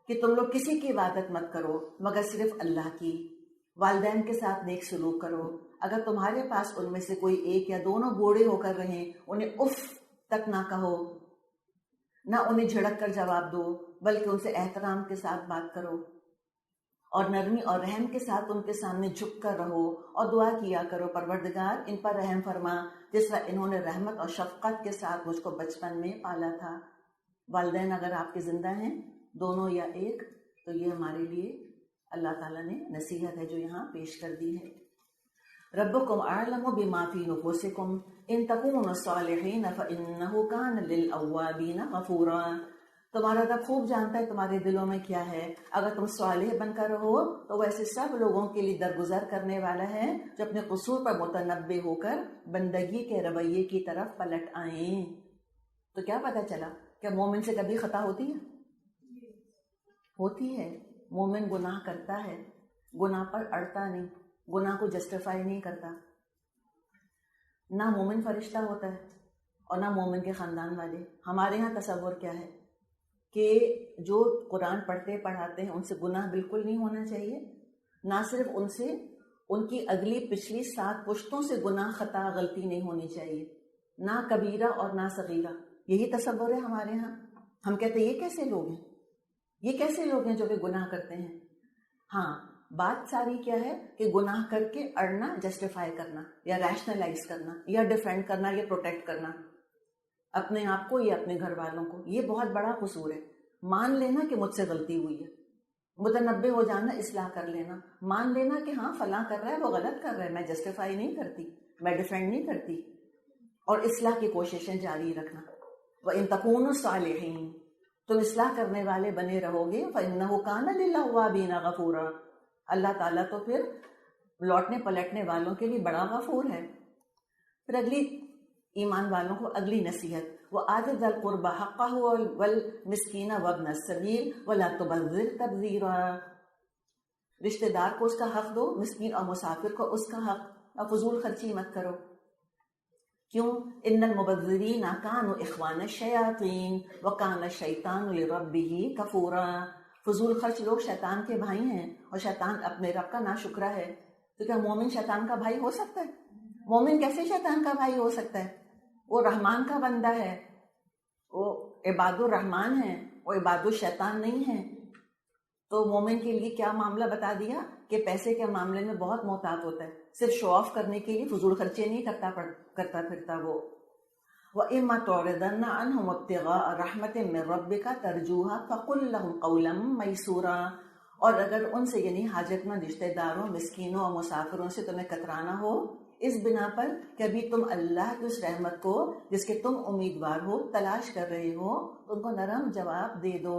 کہ تم لوگ کسی کی عبادت مت کرو مگر صرف اللہ کی. والدین کے ساتھ نیک سلوک کرو. اگر تمہارے پاس ان میں سے کوئی ایک یا دونوں بوڑھے ہو کر رہیں، انہیں اف تک نہ کہو، نہ انہیں جھڑک کر جواب دو، بلکہ ان سے احترام کے ساتھ بات کرو، اور نرمی اور رحم کے ساتھ ان کے سامنے جھک کر رہو، اور دعا کیا کرو پروردگار ان پر رحم فرما جس طرح انہوں نے رحمت اور شفقت کے ساتھ مجھ کو بچپن میں پالا تھا. والدین اگر آپ کے زندہ ہیں، دونوں یا ایک، تو یہ ہمارے لیے اللہ تعالیٰ نے نصیحت ہے جو یہاں پیش کر دی ہے. ربکم اعلم بما فی نفوسکم ان تکونوا صالحین فانہ کان للأوابین غفورا. تمہارا رب خوب جانتا ہے تمہارے دلوں میں کیا ہے. اگر تم صالح بن کر رہو تو ویسے سب لوگوں کے لیے درگزر کرنے والا ہے جو اپنے قصور پر متنبہ ہو کر بندگی کے رویے کی طرف پلٹ آئیں. تو کیا پتہ چلا کہ مومن سے کبھی خطا ہوتی ہے؟ ہوتی ہے. مومن گناہ کرتا ہے، گناہ پر اڑتا نہیں، گناہ کو جسٹیفائی نہیں کرتا. نہ مومن فرشتہ ہوتا ہے اور نہ مومن کے خاندان والے. ہمارے ہاں تصور کیا ہے کہ جو قرآن پڑھتے پڑھاتے ہیں ان سے گناہ بالکل نہیں ہونا چاہیے. نہ صرف ان سے، ان کی اگلی پچھلی 7 پشتوں سے گناہ خطا غلطی نہیں ہونی چاہیے، نہ کبیرہ اور نہ صغیرہ. یہی تصور ہے ہمارے ہاں. ہم کہتے ہیں یہ کیسے لوگ ہیں، یہ کیسے لوگ ہیں جو کہ گناہ کرتے ہیں. ہاں، بات ساری کیا ہے کہ گناہ کر کے اڑنا، جسٹیفائی کرنا یا ریشنلائز کرنا یا ڈیفینڈ کرنا یا پروٹیکٹ کرنا. اپنے آپ کو یا اپنے گھر والوں کو. یہ بہت بڑا قصور ہے. مان لینا کہ مجھ سے غلطی ہوئی ہے، متنبع ہو جانا، اصلاح کر لینا، مان لینا کہ ہاں فلاں کر رہا ہے، وہ غلط کر رہا ہے، میں جسٹیفائی نہیں کرتی، میں ڈیفینڈ نہیں کرتی، اور اصلاح کی کوششیں جاری رکھنا. وَإِن تَكُونُوا صَالِحِينَ، تم اصلاح کرنے والے بنے رہو گے. فَإِنَّهُ كَانَ لِلْأَوَّابِينَ غَفُورًا، اللہ تعالیٰ تو پھر لوٹنے پلٹنے والوں کے لیے بڑا غفور ہے. پھر اگلی ایمان والوں کو اگلی نصیحت، وَآتِ ذَا الْقُرْبَى حَقَّهُ وَالْمِسْكِينَ وَابْنَ السَّبِيلِ وَلَا تُبَذِّرْ تَبْذِيرًا. رشتہ دار کو اس کا حق دو، مسکین اور مسافر کو اس کا حق، اور فضول خرچی مت کرو. کیوں؟ ان المبذرین کانوا اخوان الشیاطین وکان الشیطان لربہ کفورا. فضول خرچ لوگ شیطان کے بھائی ہیں، اور شیطان اپنے رب کا ناشکرا ہے. تو کیا مومن شیطان کا بھائی ہو سکتا ہے؟ مومن کیسے شیطان کا بھائی ہو سکتا ہے؟ وہ رحمان کا بندہ ہے، وہ عباد الرحمان ہے، وہ عباد الشیطان نہیں ہے. تو مومن کے لیے کیا معاملہ بتا دیا کہ پیسے کے معاملے میں بہت محتاط ہوتا ہے، صرف شو آف کرنے کے لیے فضول خرچے نہیں کرتا پھرتا وہ. وَإِمَّا تُعْرِضَنَّ عَنْهُمُ ابْتِغَاءَ رَحْمَةٍ مِّن رَّبِّكَ تَرْجُوهَا فَقُل لَّهُمْ قَوْلًا مَّيْسُورًا. اور اگر ان سے یعنی حاجت مند رشتہ داروں، مسکینوں اور مسافروں سے تمہیں کترانا ہو اس بنا پر کہ ابھی تم اللہ کی اس رحمت کو جس کے تم امیدوار ہو تلاش کر رہے ہو، تو ان کو نرم جواب دے دو.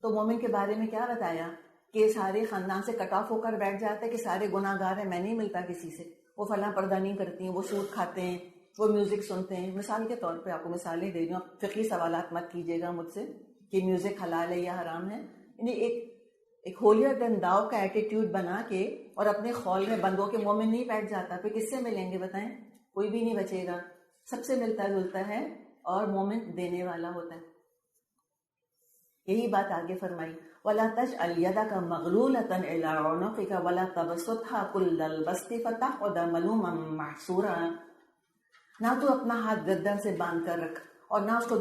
تو مومن کے بارے میں کیا بتایا کہ سارے خاندان سے کٹ آف ہو کر بیٹھ جاتے کہ سارے گناہ گار ہیں، میں نہیں ملتا کسی سے، وہ فلاں پردہ نہیں کرتی ہیں، وہ سود کھاتے ہیں، وہ میوزک سنتے ہیں. مثال کے طور پہ آپ کو مثالیں دے دوں، فقہی سوالات مت کیجیے گا مجھ سے کہ میوزک حلال ہے یا حرام ہے. یعنی ایک ہولیر دین داؤ کا ایٹیٹیوڈ بنا کے اور اپنے خول میں بندوں کے مومن نہیں بیٹھ جاتا. پھر کس سے ملیں گے بتائیں؟ کوئی بھی نہیں بچے گا. سب سے ملتا جلتا ہے اور مومن دینے والا ہوتا ہے. یہی بات آگے فرمائی، وَلَا تَجْعَلْ يَدَكَ مَغْلُولَةً إِلَىٰ عُنُقِكَ وَلَا تَبْسُطْهَا كُلَّ الْبَسْطِ فَتَقْعُدَ مَلُومًا مَّحْسُورًا. نہ تو اپنا ہاتھ گردن سے باندھ کر رکھ اور نہ اس کو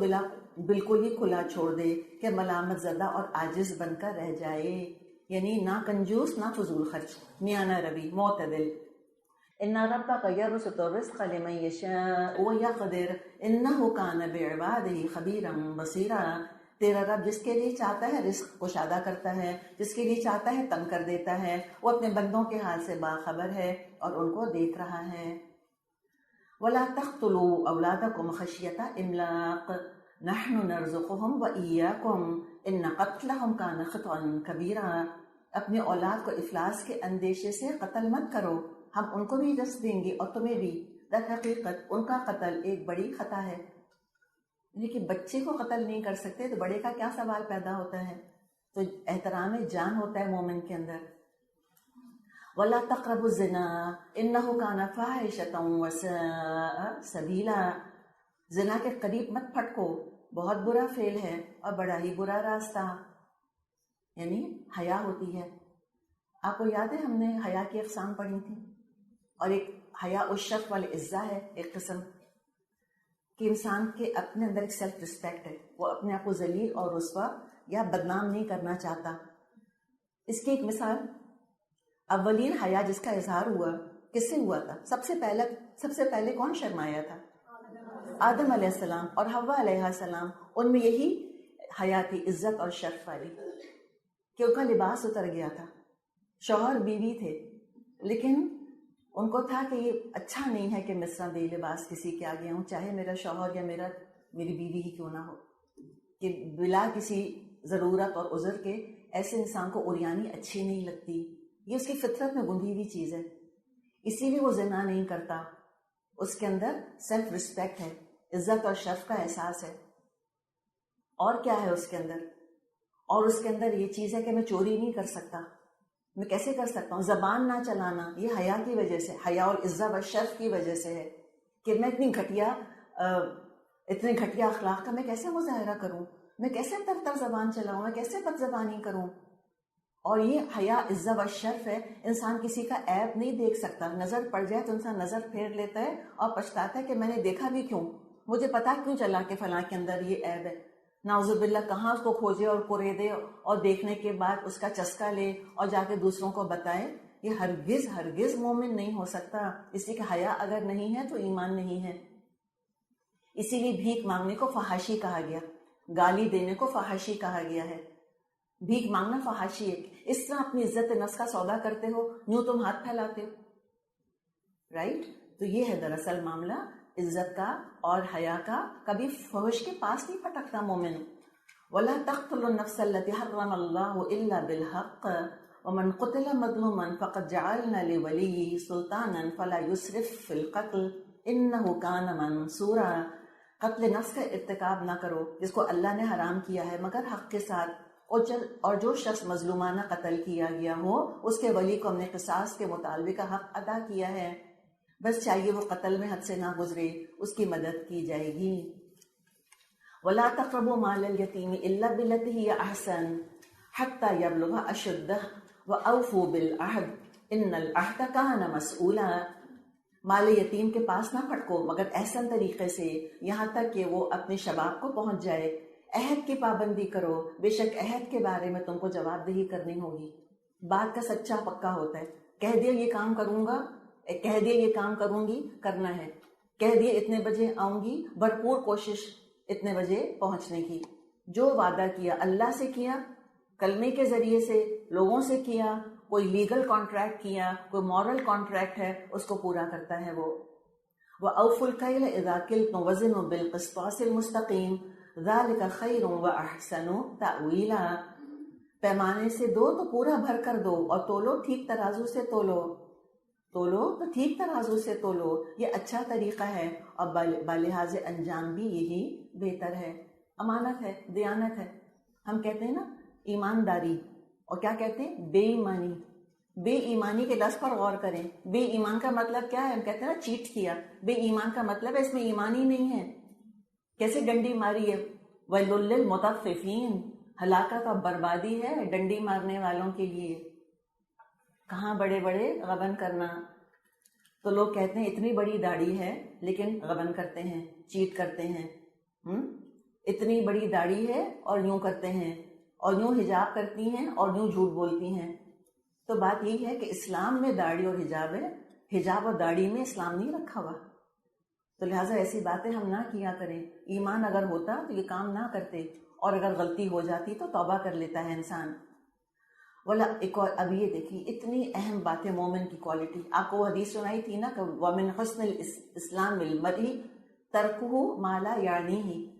بالکل ہی کھلا چھوڑ دے کہ ملامت زدہ اور عاجز بن کر رہ جائے. یعنی نہ کنجوس نہ فضول خرچ، میانہ روی، معتدل. ان ربک یبسط الرزق لمن یشاء ویقدر انہ کان بعبادہ خبیرا بصیرا. تیرا رب جس کے لیے چاہتا ہے رزق کشادہ کرتا ہے، جس کے لیے چاہتا ہے تنگ کر دیتا ہے. وہ اپنے بندوں کے حال سے باخبر ہے اور ان کو دیکھ رہا ہے. وَلَا تَقْتُلُوا أَوْلَادَكُمْ خَشْيَةَ إِمْلَاقٍ نَحْنُ نَرْزُقُهُمْ وَإِيَّاكُمْ إِنَّ قَتْلَهُمْ كَانَ خِطْئًا كَبِيرًا. اپنے اولاد کو افلاس کے اندیشے سے قتل مت کرو، ہم ان کو بھی رزق دیں گے اور تمہیں بھی. در حقیقت ان کا قتل ایک بڑی خطا ہے. لیکن بچے کو قتل نہیں کر سکتے تو بڑے کا کیا سوال پیدا ہوتا ہے؟ تو احترام جان ہوتا ہے مومن کے اندر. وَلَا تَقْرَبُوا الزِّنَا إِنَّهُ كَانَ فَاحِشَةً وَسَاءَ سَبِيلًا. زنا کے قریب مت پھٹکو، بہت برا فعل ہے اور بڑا ہی برا راستہ. یعنی حیا ہوتی ہے. آپ کو یاد ہے ہم نے حیا کی اقسام پڑھی تھی، اور ایک حیا الشرف والعزہ ہے، ایک قسم کہ انسان کے اپنے اندر ایک سیلف رسپیکٹ ہے، وہ اپنے آپ کو ذلیل اور رسوا یا بدنام نہیں کرنا چاہتا. اس کی ایک مثال، اولین حیا جس کا اظہار ہوا کس سے ہوا تھا؟ سب سے پہلے کون شرمایا تھا؟ آدم علیہ السلام اور حوا علیہ السلام. ان میں یہی حیا تھی، عزت اور شرف والی، کہ ان کا لباس اتر گیا تھا. شوہر بیوی تھے لیکن ان کو تھا کہ یہ اچھا نہیں ہے کہ مصرع بے لباس کسی کے آگے ہوں، چاہے میرا شوہر یا میری بیوی ہی کیوں نہ ہو، کہ بلا کسی ضرورت اور عذر کے ایسے انسان کو عریانی اچھی نہیں لگتی. یہ اس کی فطرت میں گندھی ہوئی چیز ہے، اسی لیے وہ زنا نہیں کرتا. اس کے اندر سیلف رسپیکٹ ہے، عزت اور شرف کا احساس ہے. اور کیا ہے اس کے اندر؟ اور اس کے اندر یہ چیز ہے کہ میں چوری نہیں کر سکتا. میں کیسے کر سکتا ہوں؟ زبان نہ چلانا. یہ حیا کی وجہ سے، حیا اور عزت و شرف کی وجہ سے ہے کہ میں اتنی گھٹیا اخلاق کا میں کیسے مظاہرہ کروں، میں کیسے تر زبان چلاؤں، میں کیسے بد زبانی کروں. اور یہ حیا عزت و شرف ہے. انسان کسی کا عیب نہیں دیکھ سکتا، نظر پڑ جائے تو انسان نظر پھیر لیتا ہے اور پچھتاتا ہے کہ میں نے دیکھا بھی کیوں، مجھے پتا کیوں چلا کہ فلاں کے اندر یہ عیب ہے. نعوذ باللہ کہاں اس کو کھوجے اور کوریدے اور دیکھنے کے بعد اس کا چسکا لے اور جا کے دوسروں کو بتائے. یہ ہرگز مومن نہیں ہو سکتا. اسی کا حیا اگر نہیں ہے تو ایمان نہیں ہے. اسی لیے بھیک مانگنے کو فحاشی کہا گیا، گالی دینے کو فحاشی کہا گیا ہے. بھیک مانگنا فحاشی ہے. اس طرح اپنی عزت نفس کا سودا کرتے ہو، یوں تم ہاتھ پھیلاتے ہو. رائٹ؟ تو یہ ہے دراصل معاملہ عزت کا اور حیا کا. کبھی فحش کے پاس نہیں پٹکتا مومن. وَلَا تَقْتُلُوا النَّفْسَ الَّتِي حَرَّمَ اللَّهُ إِلَّا بِالْحَقِّ وَمَنْ قُتِلَ مَظْلُومًا فَقَدْ جَعَلْنَا لِوَلِيِّهِ سُلْطَانًا فَلَا يُسْرِفْ فِي الْقَتْلِ إِنَّهُ كَانَ مَنْصُورًا. قتل نفس کا ارتکاب نہ کرو جس کو اللہ نے حرام کیا ہے مگر حق کے ساتھ، اور جو شخص مظلومانہ قتل کیا گیا ہو اس کے ولی کو ہم نے قصاص کے مطالبے کا حق ادا کیا ہے. بس چاہیے وہ قتل میں حد سے نہ گزرے، اس کی مدد کی جائے گی. وَلَا تَقْرَبُوا مَالَ الْيَتِيمِ إِلَّا بِالَّتِي هِيَ أَحْسَنُ حَتَّى يَبْلُغَ أَشُدَّهُ وَأَوْفُوا بِالْعَهْدِ إِنَّ الْعَهْدَ كَانَ مَسْئُولًا. مال یتیم کے پاس نہ پھٹکو مگر احسن طریقے سے، یہاں تک کہ وہ اپنے شباب کو پہنچ جائے. عہد کی پابندی کرو، بے شک عہد کے بارے میں تم کو جواب دہی کرنی ہوگی. بات کا سچا پکا ہوتا ہے. کہہ دیا یہ کام کروں گا، کہہ دیا یہ کام کروں گی، کرنا ہے. کہہ دیا اتنے بجے آؤں گی، بھرپور کوشش اتنے بجے پہنچنے کی. جو وعدہ کیا اللہ سے کیا، کلمے کے ذریعے سے، لوگوں سے کیا، کوئی لیگل کانٹریکٹ کیا، کوئی مورل کانٹریکٹ ہے، اس کو پورا کرتا ہے وہ. وَأَوْفُوا الْكَيْلَ إِذَا كِلْتُمْ وَزِنُوا بِالْقِسْطَاسِ الْمُسْتَقِيمِ ذَلِكَ خَيْرٌ وَأَحْسَنُ تَأْوِيلًا. پیمانے سے دو تو پورا بھر کر دو، اور تولو ٹھیک ترازو سے تولو. تولو تو ٹھیک ترازو سے تولو، یہ اچھا طریقہ ہے، اور بلحاظ انجام بھی یہی بہتر ہے. امانت ہے، دیانت ہے. ہم کہتے ہیں نا ایمانداری، اور کیا کہتے ہیں؟ بے ایمانی. بے ایمانی کے لفظ پر غور کریں. بے ایمان کا مطلب کیا ہے؟ ہم کہتے ہیں نا چیٹ کیا. بے ایمان کا مطلب ہے اس میں ایمان ہی نہیں ہے. کیسے ڈنڈی ماری ہے؟ وَيْلٌ لِّلْمُطَفِّفِينَ. ہلاکت اور بربادی ہے ڈنڈی مارنے والوں کے لیے. کہاں بڑے بڑے غبن کرنا. تو لوگ کہتے ہیں اتنی بڑی داڑھی ہے لیکن غبن کرتے ہیں، چیٹ کرتے ہیں. اتنی بڑی داڑھی ہے اور یوں کرتے ہیں، اور یوں حجاب کرتی ہیں اور یوں جھوٹ بولتی ہیں. تو بات یہی ہے کہ اسلام میں داڑھی اور حجاب ہے، حجاب اور داڑھی میں اسلام نہیں رکھا ہوا. تو لہٰذا ایسی باتیں ہم نہ کیا کریں. ایمان اگر ہوتا تو یہ کام نہ کرتے، اور اگر غلطی ہو جاتی تو توبہ کر لیتا ہے انسان. ولا ایک اور اب یہ دیکھیے اتنی اہم باتیں مومن کی کوالٹی. آپ کو وہ حدیث سنائی تھی نا کہ وَمِنْ حُسْنِ الْإِسْلَامِ الْمَرْءِ تَرْكُهُ مَا لَا يَعْنِيهِ.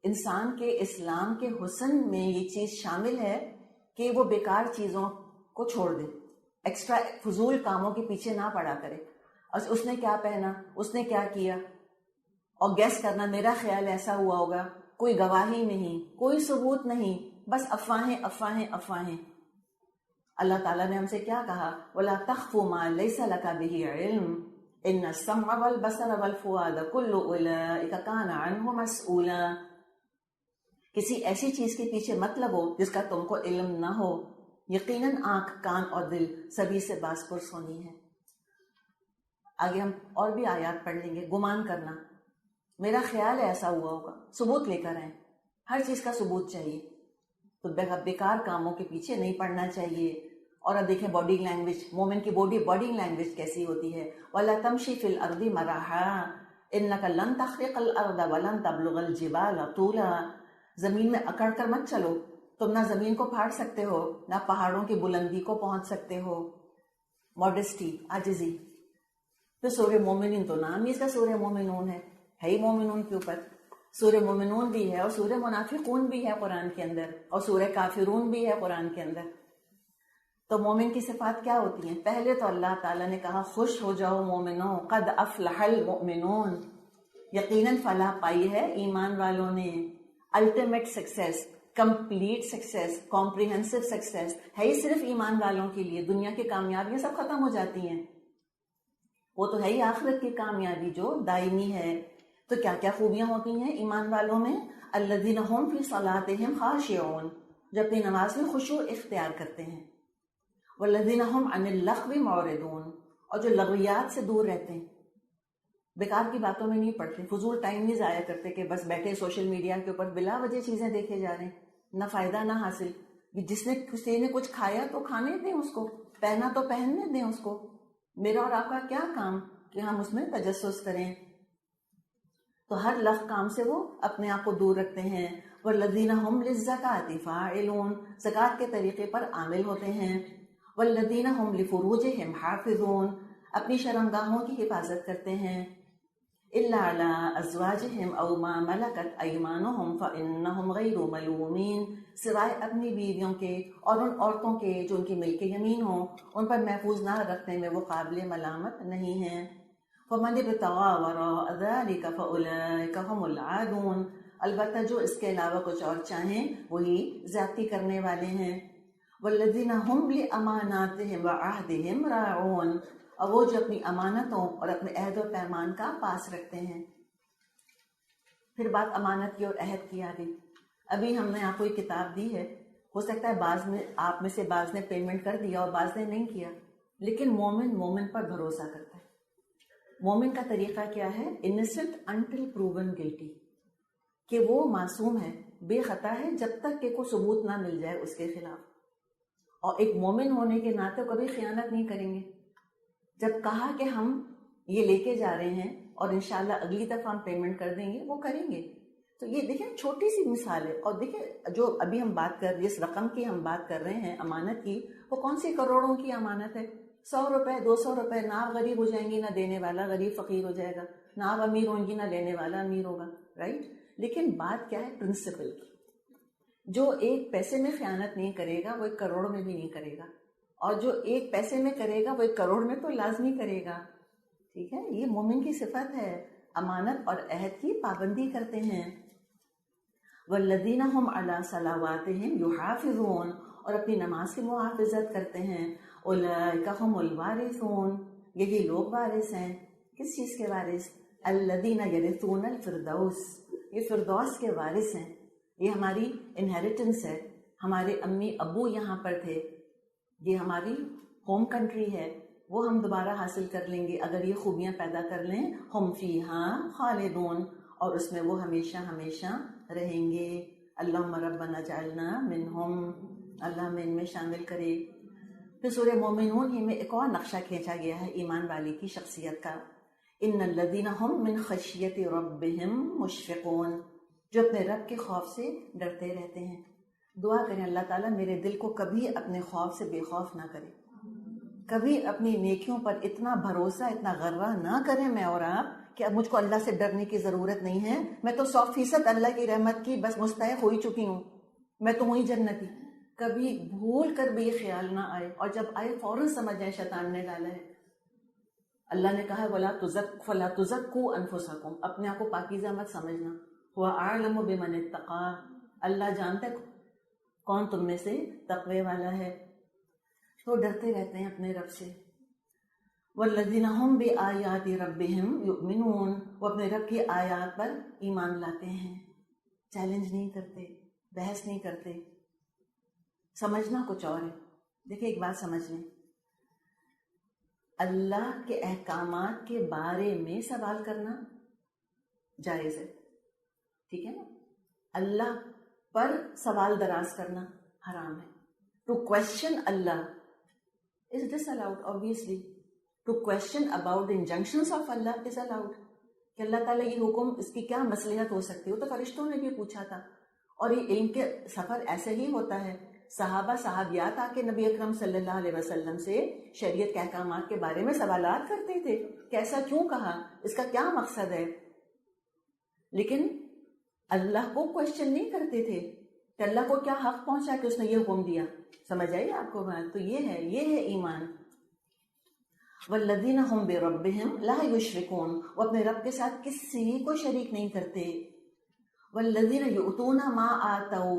انسان کے اسلام کے حسن میں یہ چیز شامل ہے کہ وہ بیکار چیزوں کو چھوڑ دے، ایکسٹرا فضول کاموں کے پیچھے نہ پڑا کرے. اس نے کیا پہنا، اس نے کیا کیا، اور گیس کرنا میرا خیال ایسا ہوا ہوگا. کوئی گواہی نہیں، کوئی ثبوت نہیں، بس افواہیں افواہیں افواہیں. اللہ تعالیٰ نے ہم سے کیا کہا؟ وَلَا تَخْفُ مَا لَيْسَ لَكَ بِهِ عِلْمٌ إِنَّ السَّمْعَ وَالْبَصَرَ وَالْفُؤَادَ كُلُّ أُولَئِكَ كَانَ عَنْهُ مَسْئُولًا. کسی ایسی چیز کے پیچھے مت لگو جس کا تم کو علم نہ ہو. یقیناً آنکھ، کان اور دل سبھی سے باز پرس ہونی ہے. آگے ہم اور بھی آیات پڑھ لیں گے. گمان کرنا، میرا خیال ہے ایسا ہوا ہوگا. ثبوت لے کر آئیں، ہر چیز کا ثبوت چاہیے. تو بیکار کاموں کے پیچھے نہیں پڑنا چاہیے. اور اب دیکھیں باڈی لینگویج، مومن کی باڈی لینگویج کیسی ہوتی ہے. وَلَا تَمْشِي فِي الْأَرْضِ مَرَحًا إِنَّكَ لَن تَخْرِقَ الْأَرْضَ وَلَن تَبْلُغَ الْجِبَالَ طُولًا. زمین میں اکڑ کر مت چلو، تم نہ زمین کو پھاڑ سکتے ہو نہ پہاڑوں کی بلندی کو پہنچ سکتے ہو. ماڈسٹی، عاجزی. تو سورہ مومنین تو نام ہی اس کا سورہ مومنون ہے ہی مومنون کے اوپر. سورہ مومنون بھی ہے اور سورہ منافقون بھی ہے قرآن کے اندر، اور سورہ کافرون بھی ہے قرآن کے اندر. تو مومن کی صفات کیا ہوتی ہیں؟ پہلے تو اللہ تعالیٰ نے کہا خوش ہو جاؤ مومنوں، قد افلح المؤمنون. یقیناً فلاح پائی ہے ایمان والوں نے. Ultimate success, complete success, comprehensive success ہے ہی صرف ایمان والوں کے لیے. دنیا کی کامیابیاں سب ختم ہو جاتی ہیں، وہ تو ہے ہی آخرت کی کامیابی جو دائمی ہے. تو کیا کیا خوبیاں ہوتی ہیں ایمان والوں میں؟ الذین هم فی صلاتہم خاشعون، جو اپنی نماز میں خشوع اختیار کرتے ہیں. والذین هم عن اللغو معرضون، اور جو لغویات سے دور رہتے ہیں، بیکار کی باتوں میں نہیں پڑتے، فضول ٹائم نہیں ضائع کرتے کہ بس بیٹھے سوشل میڈیا کے اوپر بلا وجہ چیزیں دیکھے جا رہے ہیں، نہ فائدہ نہ حاصل. جس نے کسی نے کچھ کھایا تو کھانے دیں اس کو، پہنا تو پہننے دیں اس کو. میرا اور آپ کا کیا کام کہ ہم اس میں تجسس کریں. تو ہر لغ کام سے وہ اپنے آپ کو دور رکھتے ہیں. والذین هم للزکاۃ فاعلون، زکوٰۃ کے طریقے پر عامل ہوتے ہیں. والذین هم لفروجہم حافظون، اپنی شرمگاہوں کی حفاظت کرتے ہیں. الا علی ازواجہم او ما ملکت ایمانہم فانہم غیر ملومین، سوائے اپنی بیویوں کے اور ان عورتوں کے جو ان کی ملک یمین ہوں، ان پر محفوظ نہ رکھنے میں وہ قابل ملامت نہیں ہیں. فمن ابتغى وراء ذلك فاولئک هم العادون، البتہ جو اس کے علاوہ کچھ اور چاہیں وہی زیادتی کرنے والے ہیں. والذین هم لاماناتهم وعهدهم راعون، اور وہ جو اپنی امانتوں اور اپنے عہد و پیمان کا پاس رکھتے ہیں. پھر بات امانت کی اور عہد کی آ گئی. ابھی ہم نے آپ کو ایک کتاب دی ہے، ہو سکتا ہے بعض نے آپ میں سے بعض نے پیمنٹ کر دیا اور بعض نے نہیں کیا، لیکن مومن پر بھروسہ کرتا ہے. مومن کا طریقہ کیا ہے؟ انسنٹ انٹل پروون گلٹی، کہ وہ معصوم ہے، بے خطا ہے جب تک کہ کوئی ثبوت نہ مل جائے اس کے خلاف. اور ایک مومن ہونے کے ناطے کبھی خیانت نہیں کریں گے. جب کہا کہ ہم یہ لے کے جا رہے ہیں اور انشاءاللہ اگلی دفعہ ہم پیمنٹ کر دیں گے، وہ کریں گے. تو یہ دیکھیں چھوٹی سی مثال ہے. اور دیکھیں جو ابھی ہم بات کر جس رقم کی ہم بات کر رہے ہیں امانت کی، وہ کون سی کروڑوں کی امانت ہے؟ 100 روپے 200 روپے. نہ آپ غریب ہو جائیں گی، نہ دینے والا غریب فقیر ہو جائے گا. نہ آپ امیر ہوں گی، نہ لینے والا امیر ہوگا. رائٹ؟ لیکن بات کیا ہے؟ پرنسپل کی. جو ایک پیسے میں خیانت نہیں کرے گا وہ 1 کروڑ میں بھی نہیں کرے گا، اور جو 1 پیسے میں کرے گا وہ 1 کروڑ میں تو لازمی کرے گا. ٹھیک ہے؟ یہ مومن کی صفت ہے، امانت اور عہد کی پابندی کرتے ہیں. والذین هم علی صلواتہم یحافظون، اور اپنی نماز کی محافظت کرتے ہیں. اولئک هم الوارثون، یہی لوگ وارث ہیں. کس چیز کے وارث؟ الذین یرثون الفردوس، یہ فردوس کے وارث ہیں. یہ ہماری انہیریٹنس ہے. ہمارے امی ابو یہاں پر تھے، یہ ہماری ہوم کنٹری ہے، وہ ہم دوبارہ حاصل کر لیں گے اگر یہ خوبیاں پیدا کر لیں. ہم فیہا خالدون، اور اس میں وہ ہمیشہ ہمیشہ رہیں گے. اللہم ربنا جعلنا منہم، اللہ ہمیں ان میں شامل کرے. پھر سورہ مومنون ہی میں ایک اور نقشہ کھینچا گیا ہے ایمان والی کی شخصیت کا. ان الذین هم من خشیت ربہم مشفقون، جو اپنے رب کے خوف سے ڈرتے رہتے ہیں. دعا کریں اللہ تعالیٰ میرے دل کو کبھی اپنے خوف سے بے خوف نہ کرے، کبھی اپنی نیکیوں پر اتنا بھروسہ اتنا غرہ نہ کریں میں اور آپ کہ اب مجھ کو اللہ سے ڈرنے کی ضرورت نہیں ہے، میں تو 100% اللہ کی رحمت کی بس مستحق ہو ہی چکی ہوں، میں تو وہی جنتی. کبھی بھول کر بھی یہ خیال نہ آئے، اور جب آئے فوراً سمجھ جائیں شیطان نے ڈالا ہے. اللہ نے کہا فَلَا تُزَكُّوا أَنفُسَكُمْ، اپنے آپ کو پاکیزہ مت سمجھنا. هُوَ أَعْلَمُ بِمَنِ اتَّقَىٰ، اللہ جانتا ہے کون تم میں سے تقوی والا ہے. تو ڈرتے رہتے ہیں اپنے رب سے. وَالَّذِينَ هُمْ بِآيَاتِ رَبِّهِمْ يُؤْمِنُونَ، وہ اپنے رب کی آیات پر ایمان لاتے ہیں، چیلنج نہیں کرتے، بحث نہیں کرتے. سمجھنا کچھ اور ہے. دیکھیں ایک بات سمجھ لیں، اللہ کے احکامات کے بارے میں سوال کرنا جائز ہے، ٹھیک ہے نا. اللہ پر سوال دراز کرنا حرام ہے. To question Allah is disallowed obviously. To question about the injunctions of Allah is allowed. کہ اللہ تعالیٰ یہ حکم اس کی کیا مصلحت ہو سکتی ہے، تو فرشتوں نے بھی پوچھا تھا. اور یہ علم کے سفر ایسے ہی ہوتا ہے. صحابہ صحابیات آ کے نبی اکرم صلی اللہ علیہ وسلم سے شریعت کے احکامات کے بارے میں سوالات کرتے تھے کہ ایسا کیوں کہا، اس کا کیا مقصد ہے. لیکن اللہ کو کوشچن نہیں کرتے تھے کہ اللہ کو کیا حق پہنچا کہ اس نے یہ حکم دیا. سمجھ آئی آپ کو بات؟ تو یہ ہے ایمان. والذین هم بربهم لا یشرکون، وہ اپنے رب کے ساتھ کسی کو شریک نہیں کرتے. والذین یؤتون ما آتوا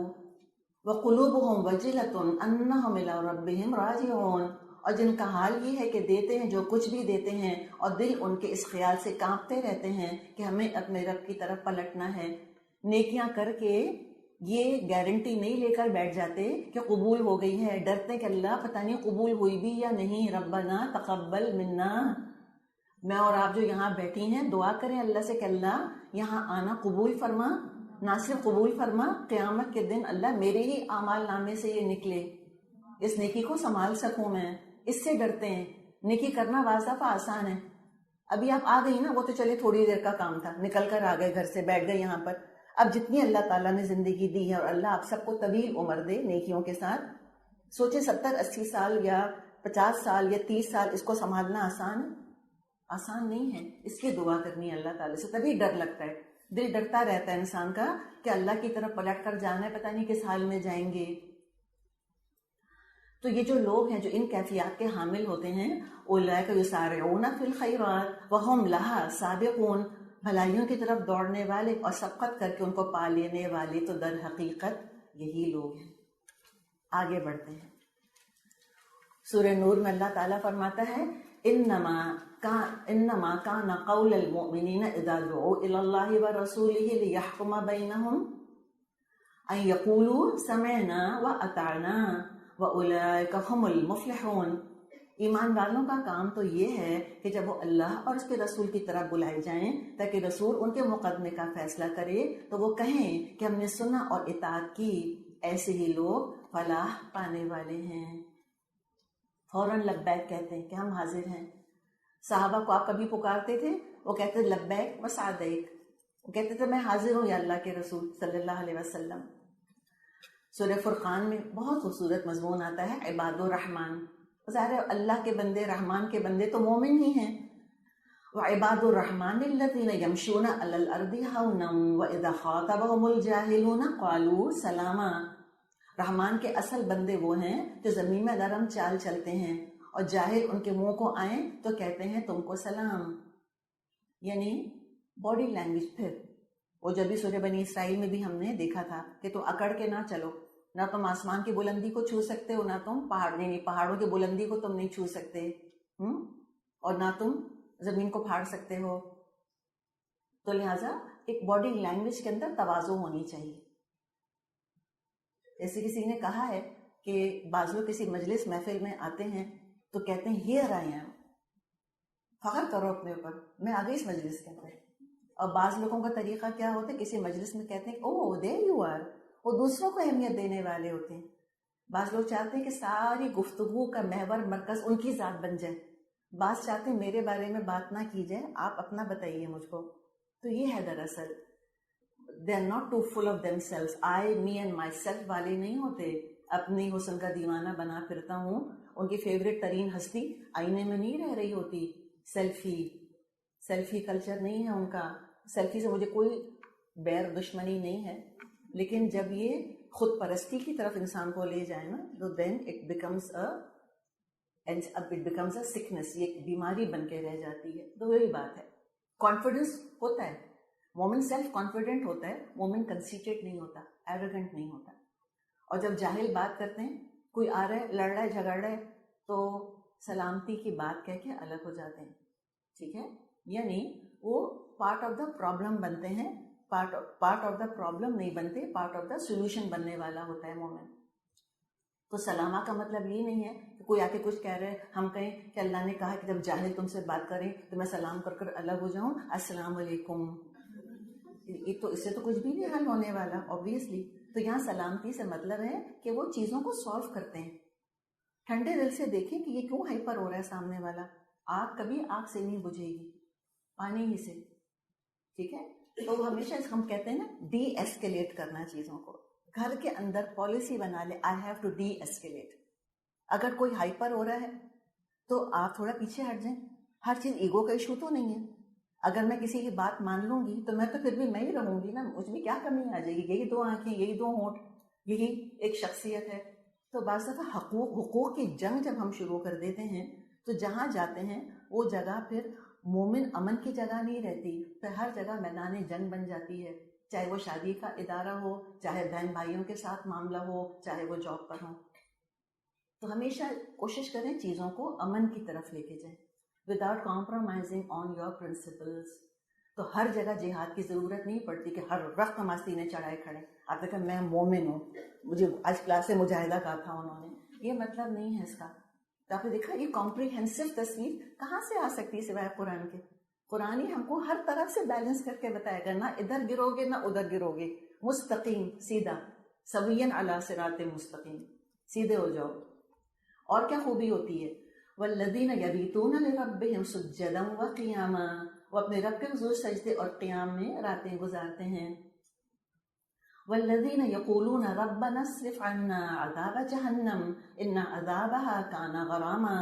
وقلوبهم وجلۃ انہم الی ربهم راجعون، اور جن کا حال یہ ہے کہ دیتے ہیں جو کچھ بھی دیتے ہیں اور دل ان کے اس خیال سے کانپتے رہتے ہیں کہ ہمیں اپنے رب کی طرف پلٹنا ہے. نیکیاں کر کے یہ گارنٹی نہیں لے کر بیٹھ جاتے کہ قبول ہو گئی ہے، ڈرتے کہ اللہ پتہ نہیں قبول ہوئی بھی یا نہیں. ربنا تقبل منا، میں اور آپ جو یہاں بیٹھی ہیں دعا کریں اللہ سے کہ اللہ یہاں آنا قبول فرما، نہ صرف قبول فرما، قیامت کے دن اللہ میرے ہی اعمال نامے سے یہ نکلے، اس نیکی کو سنبھال سکوں میں. اس سے ڈرتے ہیں. نیکی کرنا واضح آسان ہے، ابھی آپ آ گئی نا، وہ تو چلے تھوڑی دیر کا کام تھا، نکل کر آ گئے گھر سے، بیٹھ گئے یہاں پر. اب جتنی اللہ تعالیٰ نے زندگی دی ہے، اور اللہ آپ سب کو طویل عمر دے نیکیوں کے ساتھ. سوچے 70-80 سال یا 50 سال یا 30 سال اس کو سنبھالنا آسان نہیں ہے. اس کی دعا کرنی ہے اللہ تعالیٰ سے. تبھی ڈر لگتا ہے، دل ڈرتا رہتا ہے انسان کا کہ اللہ کی طرف پلٹ کر جانا ہے، پتہ نہیں کس حال میں جائیں گے. تو یہ جو لوگ ہیں جو ان کیفیات کے حامل ہوتے ہیں، اولئک یسارعون فی الخیرات وہم لہا سابقون، بھلائیوں کی طرف دوڑنے والے اور سبقت کر کے ان کو پا لینے والے تو در حقیقت یہی لوگ ہیں. آگے بڑھتے ہیں. سورہ نور میں اللہ تعالیٰ فرماتا ہے انما کان قول المؤمنین اذا دعوا الی اللہ ورسولہ لیحکم بینہم ان یقولوا سمعنا واطعنا وَأُولَئِكَ هُمُ الْمُفْلِحُونَ. ایمان والوں کا کام تو یہ ہے کہ جب وہ اللہ اور اس کے رسول کی طرف بلائے جائیں تاکہ رسول ان کے مقدمے کا فیصلہ کرے تو وہ کہیں کہ ہم نے سنا اور اطاعت کی، ایسے ہی لوگ فلاح پانے والے ہیں. فوراً لبیک کہتے ہیں کہ ہم حاضر ہیں. صحابہ کو آپ کبھی پکارتے تھے، وہ کہتے تھے لبیک و سعدیک، وہ کہتے تھے میں حاضر ہوں یا اللہ کے رسول صلی اللہ علیہ وسلم. سورہ فرقان میں بہت خوبصورت مضمون آتا ہے عباد الرحمن. ظاہر ہے اللہ کے بندے، رحمان کے بندے تو مومن ہی ہیں. وعباد الرحمن الذین یمشون علی الارض ہونا واذا خاطبهم الجاہلون قالوا سلاما. رحمان کے اصل بندے وہ ہیں جو زمین میں نرم چال چلتے ہیں اور جاہل ان کے منہ کو آئیں تو کہتے ہیں تم کو سلام. یعنی باڈی لینگویج. پھر وہ جب بھی سورہ بنی اسرائیل میں بھی ہم نے دیکھا تھا کہ تو اکڑ کے نہ چلو، نہ تم آسمان کی بلندی کو چھو سکتے ہو، نہ تم پہاڑوں کی بلندی کو تم نہیں چھو سکتے، اور نہ تم زمین کو پھاڑ سکتے ہو. تو لہٰذا ایک باڈی لینگویج کے اندر تواضع ہونی چاہیے. جیسے کسی نے کہا ہے کہ بعض لوگ کسی مجلس محفل میں آتے ہیں تو کہتے ہیں ہیئر آئی ایم، فخر کرو اپنے اوپر، میں آ گئی اس مجلس کے اندر. اور بعض لوگوں کا طریقہ کیا ہوتا ہے، کسی مجلس میں کہتے ہیں او دیر یو آر، وہ دوسروں کو اہمیت دینے والے ہوتے ہیں. بعض لوگ چاہتے ہیں کہ ساری گفتگو کا محور مرکز ان کی ذات بن جائے. بعض چاہتے ہیں میرے بارے میں بات نہ کی جائے، آپ اپنا بتائیے مجھ کو. تو یہ ہے دراصل they are not too full of themselves. I, me and myself والے نہیں ہوتے. اپنی حسن کا دیوانہ بنا پھرتا ہوں. ان کی فیوریٹ ترین ہستی آئینے میں نہیں رہ رہی ہوتی. سیلفی کلچر نہیں ہے ان کا. سیلفی سے مجھے کوئی بیر دشمنی نہیں ہے، لیکن جب یہ خود پرستی کی طرف انسان کو لے جائے نا تو then it becomes a sickness, یہ ایک بیماری بن کے رہ جاتی ہے. تو وہی بات ہے. کانفیڈنس ہوتا ہے، مومن سیلف کانفیڈنٹ ہوتا ہے، مومن کنسیٹیڈ نہیں ہوتا، ایروگنٹ نہیں ہوتا. اور جب جاہل بات کرتے ہیں، کوئی آ رہا ہے لڑ رہا ہے جھگڑ رہا ہے تو سلامتی کی بات کہہ کے الگ ہو جاتے ہیں. ٹھیک ہے، یعنی وہ پارٹ آف دا پرابلم بنتے ہیں، پارٹ آف دا پرابلم نہیں بنتے، پارٹ آف دا سولوشن بننے والا ہوتا ہے مومن. تو سلامہ کا مطلب یہ نہیں ہے کہ کوئی آ کے کچھ کہہ رہے ہم کہیں کہ اللہ نے کہا کہ جب جاہل تم سے بات کریں تو میں سلام کر کر الگ ہو جاؤں، السلام علیکم. تو اس سے تو کچھ بھی نہیں حل ہونے والا obviously. تو یہاں سلامتی سے مطلب ہے کہ وہ چیزوں کو سالو کرتے ہیں. ٹھنڈے دل سے دیکھیں کہ یہ کیوں ہائپر ہو رہا ہے سامنے والا. آگ کبھی آگ سے نہیں بجھے گی، پانی ہی سے. ٹھیک ہے، تو ہمیشہ ہم کہتے ہیں نا ڈی ایسکیلیٹ کرنا چیزوں کو. گھر کے اندر پالیسی بنا لے آئی ہیو ٹو ڈی ایسکیلیٹ. اگر کوئی ہائپر ہو رہا ہے تو آپ تھوڑا پیچھے ہٹ جائیں. ہر چیز ایگو کا ایشو تو نہیں ہے. اگر میں کسی کی بات مان لوں گی تو میں تو پھر بھی میں ہی رہوں گی نا، مجھ میں کیا کمی آ جائے گی. یہی دو آنکھیں، یہی دو ہونٹ، یہی ایک شخصیت ہے. تو بعض دفعہ حقوق کی جنگ جب ہم شروع کر دیتے ہیں تو جہاں جاتے ہیں وہ جگہ پھر مومن امن کی جگہ نہیں رہتی، پھر ہر جگہ میدان جنگ بن جاتی ہے. چاہے وہ شادی کا ادارہ ہو، چاہے بہن بھائیوں کے ساتھ معاملہ ہو، چاہے وہ جاب پر ہو. تو ہمیشہ کوشش کریں چیزوں کو امن کی طرف لے کے جائیں without compromising on your principles. تو ہر جگہ جہاد کی ضرورت نہیں پڑتی کہ ہر وقت ہم آستینے چڑھائے کھڑے. آپ دیکھیں میں مومن ہوں، مجھے آج کلاس سے مجاہدہ کہا تھا انہوں نے. یہ مطلب نہیں ہے اس کا. تو آپ نے دیکھا یہ کمپریہنسو تصویر کہاں سے آ سکتی ہے سوائے قرآن کے. قرآن ہی ہم کو ہر طرف سے بیلنس کر کے بتائے گا، نہ ادھر گرو گے نہ ادھر گرو گے، مستقیم سیدھا، سویاً علی صراط مستقیم، سیدھے ہو جاؤ. اور کیا خوبی ہوتی ہے، والذین یبیتون لربہم سجدا وقیاما، وہ اپنے رب کے حضور سجدے اور قیام میں راتیں گزارتے ہیں. والذین یقولون ربنا اصرف عنا عذاب جہنم ان عذابها کان غراما،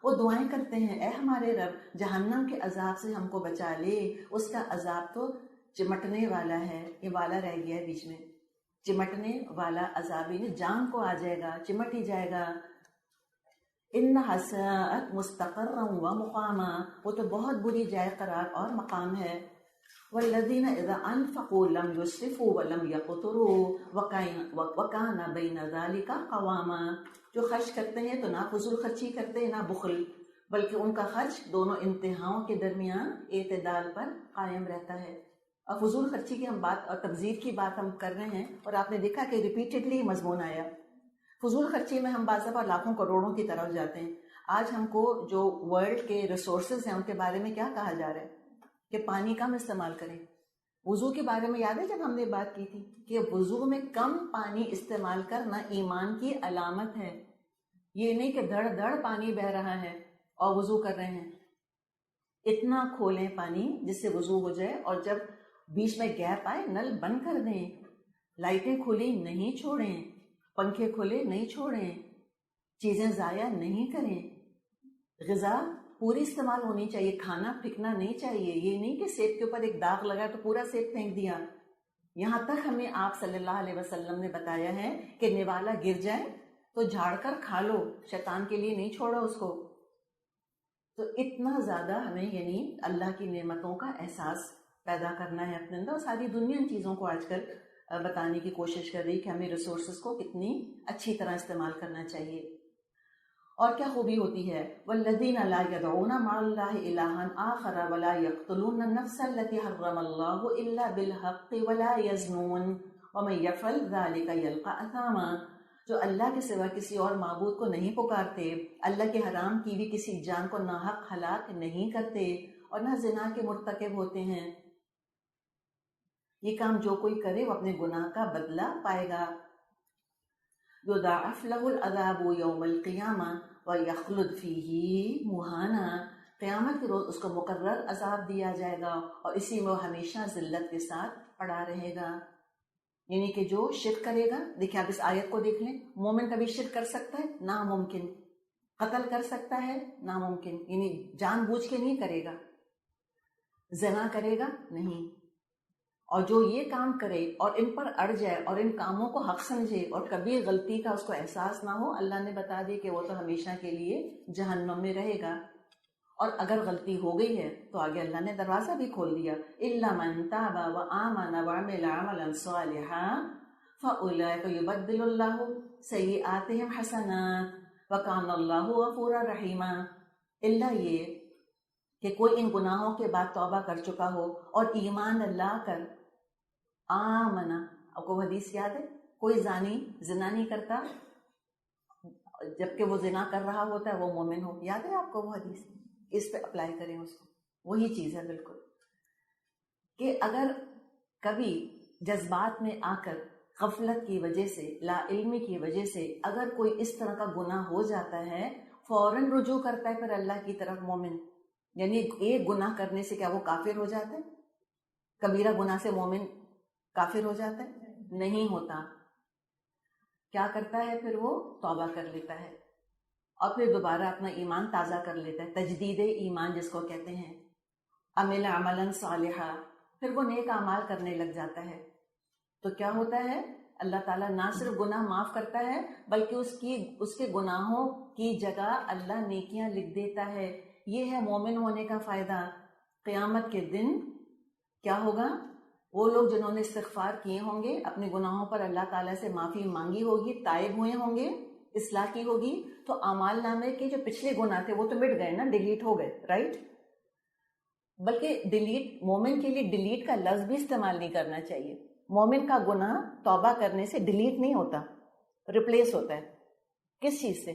وہ دعائیں کرتے ہیں اے ہمارے رب جہنم کے عذاب سے ہم کو بچا لے، اس کا عذاب تو چمٹنے والا ہے. یہ والا رہ گیا ہے بیچ میں، چمٹنے والا عذاب یعنی جان کو آ جائے گا، چمٹ ہی جائے گا. انھا ساءت مستقرا ومقاما، وہ تو بہت بری جائے قرار اور مقام ہے. والذین اذا انفقوا لم یسرفوا ولم یقتروا وکان بین ذلک قواما، جو خرچ کرتے ہیں تو نہ فضول خرچی کرتے نہ بخل، بلکہ ان کا خرچ دونوں انتہاؤں کے درمیان اعتدال پر قائم رہتا ہے. اور فضول خرچی کی ہم بات اور تبذیر کی بات ہم کر رہے ہیں، اور آپ نے دیکھا کہ ریپیٹڈلی مضمون آیا. فضول خرچی میں ہم بعض دفعہ لاکھوں کروڑوں کی طرف جاتے ہیں. آج ہم کو جو ورلڈ کے ریسورسز ہیں ان کے بارے میں کیا کہا جا رہا ہے کہ پانی کم استعمال کریں. وضو کے بارے میں یاد ہے جب ہم نے بات کی تھی کہ وضو میں کم پانی استعمال کرنا ایمان کی علامت ہے. یہ نہیں کہ دھڑ دھڑ پانی بہ رہا ہے اور وضو کر رہے ہیں. اتنا کھولیں پانی جس سے وضو ہو جائے، اور جب بیچ میں گیپ آئے نل بند کر دیں. لائٹیں کھلی نہیں چھوڑیں، پنکھے کھلے نہیں چھوڑیں، چیزیں ضائع نہیں کریں. غذا پوری استعمال ہونی چاہیے، کھانا پھینکنا نہیں چاہیے. یہ نہیں کہ سیب کے اوپر ایک داغ لگا تو پورا سیب پھینک دیا. یہاں تک ہمیں آپ صلی اللہ علیہ وسلم نے بتایا ہے کہ نوالا گر جائے تو جھاڑ کر کھا لو، شیطان کے لیے نہیں چھوڑا اس کو. تو اتنا زیادہ ہمیں یعنی اللہ کی نعمتوں کا احساس پیدا کرنا ہے اپنے اندر. اور ساری دنیا ان چیزوں کو آج کل بتانے کی کوشش کر رہی کہ ہمیں ریسورسز کو کتنی اچھی طرح استعمال کرنا چاہیے. اور کیا خوبی ہوتی ہے، والذین لا یدعون مع اللہ الہا آخر ولا یقتلون النفس التي حرم اللہ الا بالحق ولا یزنون ومن یفعل ذلک یلقى اثاما، جو اللہ کے سوا کسی اور معبود کو نہیں پکارتے، اللہ کے حرام کی بھی کسی جان کو ناحق ہلاک نہیں کرتے، اور نہ زنا کے مرتکب ہوتے ہیں. یہ کام جو کوئی کرے وہ اپنے گناہ کا بدلہ پائے گا. یضاعف له العذاب یوم القیامہ ویخلد فیہ مہانا، قیامت کے روز اس کو مقرر عذاب دیا جائے گا اور اسی میں وہ ہمیشہ ذلت کے ساتھ پڑا رہے گا. یعنی کہ جو شرک کرے گا، دیکھیں آپ اس آیت کو دیکھ لیں، مومن کبھی شرک کر سکتا ہے؟ ناممکن. قتل کر سکتا ہے؟ ناممکن، یعنی جان بوجھ کے نہیں کرے گا. زنا کرے گا؟ نہیں. اور جو یہ کام کرے اور ان پر اڑ جائے اور ان کاموں کو حق سمجھے اور کبھی غلطی کا اس کو احساس نہ ہو، اللہ نے بتا دی کہ وہ تو ہمیشہ کے لیے جہنم میں رہے گا. اور اگر غلطی ہو گئی ہے تو آگے اللہ نے دروازہ بھی کھول دیا، الا من تاب وآمن وعمل عملا صالحا فاولئک یبدل اللہ سیئاتہم حسنات وکان اللہ غفورا رحیما. الا یہ کہ کوئی ان گناہوں کے بعد توبہ کر چکا ہو اور ایمان لا کر آمنا. آپ کو حدیث یاد ہے، کوئی زانی زنا نہیں کرتا جبکہ وہ زنا کر رہا ہوتا ہے وہ مومن ہو. یاد ہے آپ کو وہ حدیث؟ اس پہ اپلائی کریں اس کو. وہی چیز ہے بالکل، کہ اگر کبھی جذبات میں آ کر غفلت کی وجہ سے، لا علمی کی وجہ سے اگر کوئی اس طرح کا گناہ ہو جاتا ہے، فوراً رجوع کرتا ہے پھر اللہ کی طرف مومن. یعنی ایک گناہ کرنے سے کیا وہ کافر ہو جاتا ہے؟ کبیرہ گناہ سے مومن کافر ہو جاتا ہے؟ نہیں ہوتا. کیا کرتا ہے پھر وہ توبہ کر لیتا ہے اور پھر دوبارہ اپنا ایمان تازہ کر لیتا ہے، تجدید ایمان جس کو کہتے ہیں. عمل عملا صالحا، پھر وہ نیک اعمال کرنے لگ جاتا ہے. تو کیا ہوتا ہے، اللہ تعالیٰ نہ صرف گناہ معاف کرتا ہے بلکہ اس کے گناہوں کی جگہ اللہ نیکیاں لکھ دیتا ہے. یہ ہے مومن ہونے کا فائدہ. قیامت کے دن کیا ہوگا، وہ لوگ جنہوں نے استغفار کیے ہوں گے، اپنے گناہوں پر اللہ تعالیٰ سے معافی مانگی ہوگی، تائب ہوئے ہوں گے، اصلاح کی ہوگی، تو اعمال نامے کے جو پچھلے گناہ تھے وہ تو مٹ گئے نا، ڈیلیٹ ہو گئے، رائٹ. بلکہ ڈیلیٹ، مومن کے لیے ڈیلیٹ کا لفظ بھی استعمال نہیں کرنا چاہیے. مومن کا گناہ توبہ کرنے سے ڈیلیٹ نہیں ہوتا، ریپلیس ہوتا ہے. کس چیز سے؟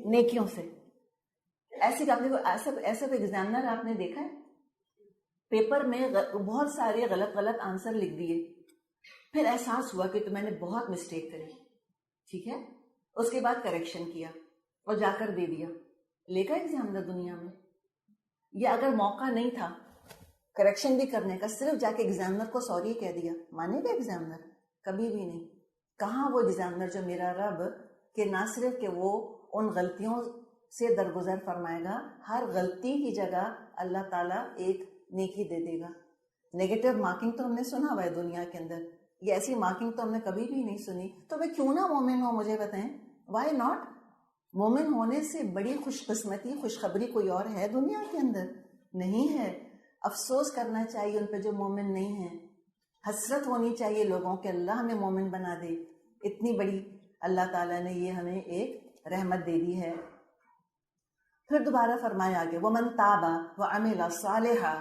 نیکیوں سے. ایسے آپ نے ایسا ایگزامنر آپ نے دیکھا ہے پیپر میں بہت سارے غلط آنسر لکھ دیے، پھر احساس ہوا کہ تو میں نے بہت مسٹیک کری، ٹھیک ہے، اس کے بعد کریکشن کیا اور جا کر دے دیا. لے گا ایگزامنر دنیا میں؟ یا اگر موقع نہیں تھا کریکشن بھی کرنے کا، صرف جا کے ایگزامنر کو سوری کہہ دیا، مانے گا ایگزامنر؟ کبھی بھی نہیں. کہاں وہ ایگزامنر جو میرا رب کہ نہ صرف کہ وہ ان غلطیوں سے درگزر فرمائے گا، ہر غلطی کی جگہ اللہ تعالیٰ ایک نیکی دے دے گا. نیگیٹو مارکنگ تو ہم نے سنا ہوا ہے دنیا کے اندر، یہ ایسی مارکنگ تو ہم نے کبھی بھی نہیں سنی. تو میں کیوں نہ مومن ہوں؟ مجھے بتائیں، وائی ناٹ؟ مومن ہونے سے بڑی خوش قسمتی، خوشخبری کوئی اور ہے دنیا کے اندر؟ نہیں ہے. افسوس کرنا چاہیے ان پہ جو مومن نہیں ہیں. حسرت ہونی چاہیے لوگوں کے اللہ ہمیں مومن بنا دے. اتنی بڑی اللہ تعالیٰ نے یہ ہمیں ایک رحمت دے دی ہے. پھر دوبارہ فرمایا آگے وَمَن تَابَ وَعَمِلَ صَالِحًا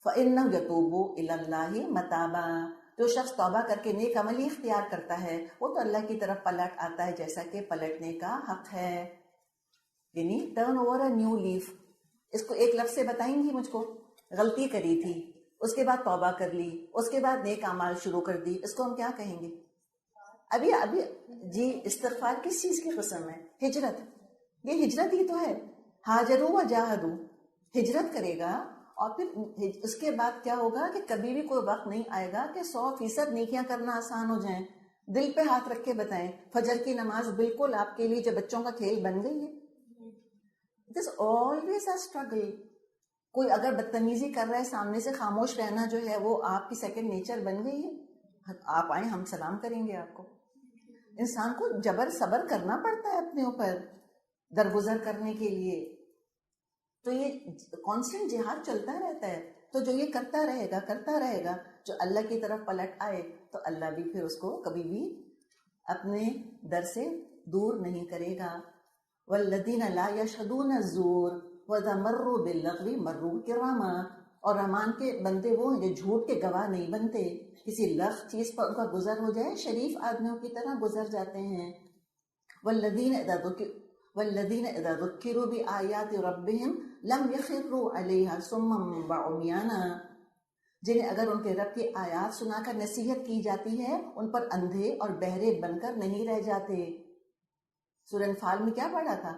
فَإِنَّهُ يَتُوبُ إِلَى اللَّهِ مَتَابًا. جو شخص توبہ کر کے نیک عملی اختیار کرتا ہے وہ تو اللہ کی طرف پلٹ آتا ہے جیسا کہ پلٹنے کا حق ہے. یعنی turn over a new leaf. اس کو ایک لفظ سے بتائیں گی مجھ کو؟ غلطی کری تھی، اس کے بعد توبہ کر لی، اس کے بعد نیک اعمال شروع کر دی، اس کو ہم کیا کہیں گے؟ ابھی جی استغفار کس چیز کی قسم ہے؟ ہجرت. یہ ہجرت ہی تو ہے. ہاجروا وجاہدوا، ہجرت کرے گا اور پھر اس کے بعد کیا ہوگا کہ کبھی بھی کوئی وقت نہیں آئے گا کہ 100% نیکیاں کرنا آسان ہو جائیں. دل پہ ہاتھ رکھ کے بتائیں، فجر کی نماز بالکل آپ کے لیے جو بچوں کا کھیل بن گئی ہے؟ It is always a struggle. کوئی اگر بدتمیزی کر رہا ہے سامنے سے، خاموش رہنا جو ہے وہ آپ کی سیکنڈ نیچر بن گئی ہے. آپ آئیں، ہم سلام کریں گے آپ کو. انسان کو جبر صبر کرنا پڑتا ہے اپنے اوپر درگزر کرنے کے لیے. تو یہ کانسٹنٹ جہاد چلتا رہتا ہے. تو جو یہ کرتا رہے گا، جو اللہ کی طرف پلٹ آئے تو اللہ بھی پھر اس کو کبھی بھی اپنے در سے دور نہیں کرے گا. وَالَّذِينَ لَا يَشْهَدُونَ الزُّورَ وَإِذَا مَرُّوا بِاللَّغْوِ مَرُّوا كِرَامًا. اور رحمان کے بندے وہ ہیں جو جھوٹ کے گواہ نہیں بنتے. کسی لغو چیز پر ان کا گزر ہو جائے شریف آدمیوں کی طرح گزر جاتے ہیں. وَالَّذِينَ إِذَا ذُكِّرُوا بِآيَاتِ رَبِّهِمْ لَمْ يَخِرُّوا عَلَيْهَا صُمًّا وَعُمْيَانًا. جنہیں اگر ان کے رب کی آیات سنا کر نصیحت کی جاتی ہے ان پر اندھے اور بہرے بن کر نہیں رہ جاتے. سورہ انفال میں کیا پڑھا تھا؟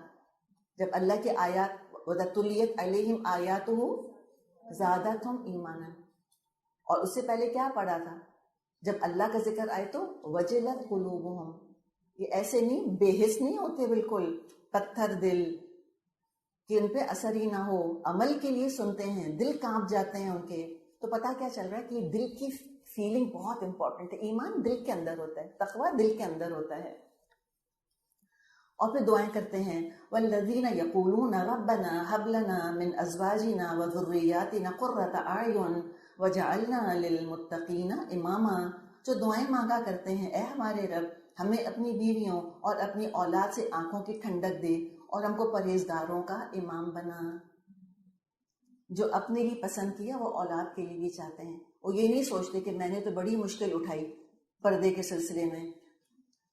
جب اللہ کی آیات وَإِذَا تُلِيَتْ عَلَيْهِمْ آيَاتُهُ زَادَتْهُمْ ایمانا. اور اس سے پہلے کیا پڑھا تھا؟ جب اللہ کا ذکر آئے تو وَجِلَتْ قُلُوبُهُمْ. یہ ایسے نہیں، بے حس نہیں ہوتے، بالکل پتھر دل کہ ان پہ اثر ہی نہ ہو. عمل کے لیے سنتے ہیں، دل کانپ جاتے ہیں ان کے. تو پتہ کیا چل رہا ہے کہ دل کی فیلنگ بہت امپورٹنٹ ہے. ایمان دل کے اندر ہوتا ہے، تقویٰ دل کے اندر ہوتا ہے. اور پھر دعائیں کرتے ہیں وَالَّذِينَ يَقُولُونَ رَبَّنَا هَبْ لَنَا مِنْ أَزْوَاجِنَا وَذُرِّيَّاتِنَا قُرَّةَ أَعْيُنٍ وَاجْعَلْنَا لِلْمُتَّقِينَ إِمَامًا. جو دعائیں مانگا کرتے ہیں اے ہمارے رب ہمیں اپنی بیویوں اور اپنی اولاد سے آنکھوں کی ٹھنڈک دے اور ہم کو پرہیزگاروں کا امام بنا. جو اپنے لیے پسند کیا وہ اولاد کے لیے بھی چاہتے ہیں. وہ یہ نہیں سوچتے کہ میں نے تو بڑی مشکل اٹھائی پردے کے سلسلے میں.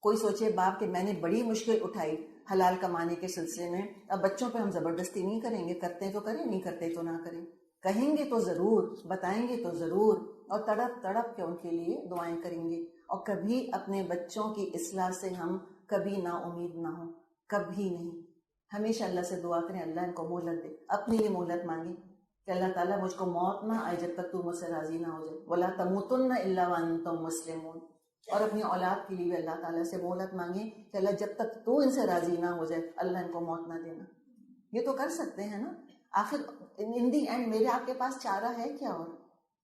کوئی سوچے باپ کہ میں نے بڑی مشکل اٹھائی حلال کمانے کے سلسلے میں. اب بچوں پہ ہم زبردستی نہیں کریں گے، کرتے ہیں تو کریں، نہیں کرتے تو نہ کریں. کہیں گے تو ضرور، بتائیں گے تو ضرور، اور تڑپ تڑپ کے ان کے لیے دعائیں کریں گے. اور کبھی اپنے بچوں کی اصلاح سے ہم کبھی نا امید نہ ہوں، کبھی نہیں. ہمیشہ اللہ سے دعا کریں اللہ ان کو مہلت دے. اپنے لیے مہلت مانگیں کہ اللہ تعالیٰ مجھ کو موت نہ آئے جب تک تو مجھ سے راضی نہ ہو جائے. وَلَا تَمُوتُنَّ إِلَّا وَأَنتُم مُسْلِمُونَ. اور اپنی اولاد کے لیے بھی اللہ تعالیٰ سے مہلت مانگیں کہ اللہ جب تک تو ان سے راضی نہ ہو جائے اللہ ان کو موت نہ دینا. یہ تو کر سکتے ہیں نا. آخر ان دی اینڈ میرے آپ کے پاس چارہ ہے کیا اور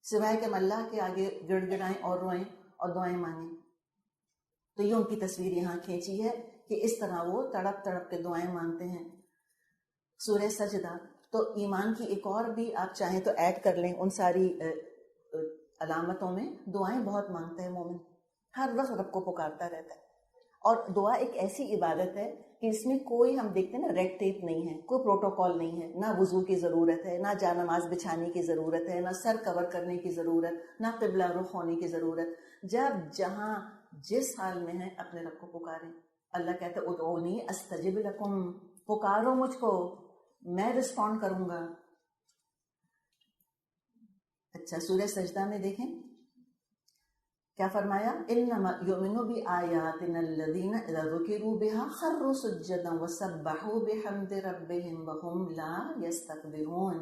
سوائے کہ ہم اللہ کے آگے گڑ گڑائیں اور روئیں اور دعائیں مانگیں. تو یہ ان کی تصویر یہاں کھینچی ہے کہ اس طرح وہ تڑپ تڑپ کے دعائیں مانگتے ہیں. سورہ سجدہ تو ایمان کی ایک اور بھی آپ چاہیں تو ایڈ کر لیں ان ساری علامتوں میں. دعائیں بہت مانگتا ہے مومن، ہر وقت رب کو پکارتا رہتا ہے. اور دعا ایک ایسی عبادت ہے کہ اس میں کوئی ہم دیکھتے ہیں نا ریڈ ٹیپ نہیں ہے، کوئی پروٹوکول نہیں ہے. نہ وضو کی ضرورت ہے، نہ جا نماز بچھانے کی ضرورت ہے، نہ سر کور کرنے کی ضرورت، نہ قبلہ رخ ہونے کی ضرورت. جب جہاں جس حال میں ہے اپنے رب کو پکاریں. اللہ کہتا ہے ادعونی استجب لکم، پکارو مجھ کو میں رسپونڈ کروں گا. اچھا سورہ سجدہ میں دیکھیں کیا فرمایا؟ انما یؤمنوا بآیاتنا الذین اذا ذکروا بها خروا سجدا وسبحوا بحمد ربهم وهم لا یستکبرون.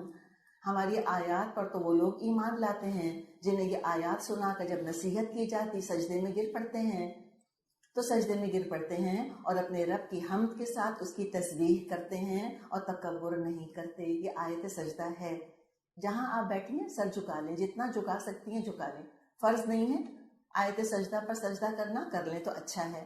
ہماری آیات پر تو وہ لوگ ایمان لاتے ہیں جنہیں یہ آیات سنا کر جب نصیحت کی جاتی سجدے میں گر پڑتے ہیں. تو سجدے میں گر پڑتے ہیں اور اپنے رب کی حمد کے ساتھ اس کی تسبیح کرتے ہیں اور تکبر نہیں کرتے. یہ آیت سجدہ ہے. جہاں آپ بیٹھی ہیں سر جھکا لیں، جتنا جھکا سکتی ہیں جھکا لیں. فرض نہیں ہے، آیت سجدہ پر سجدہ کرنا، کر لیں تو اچھا ہے.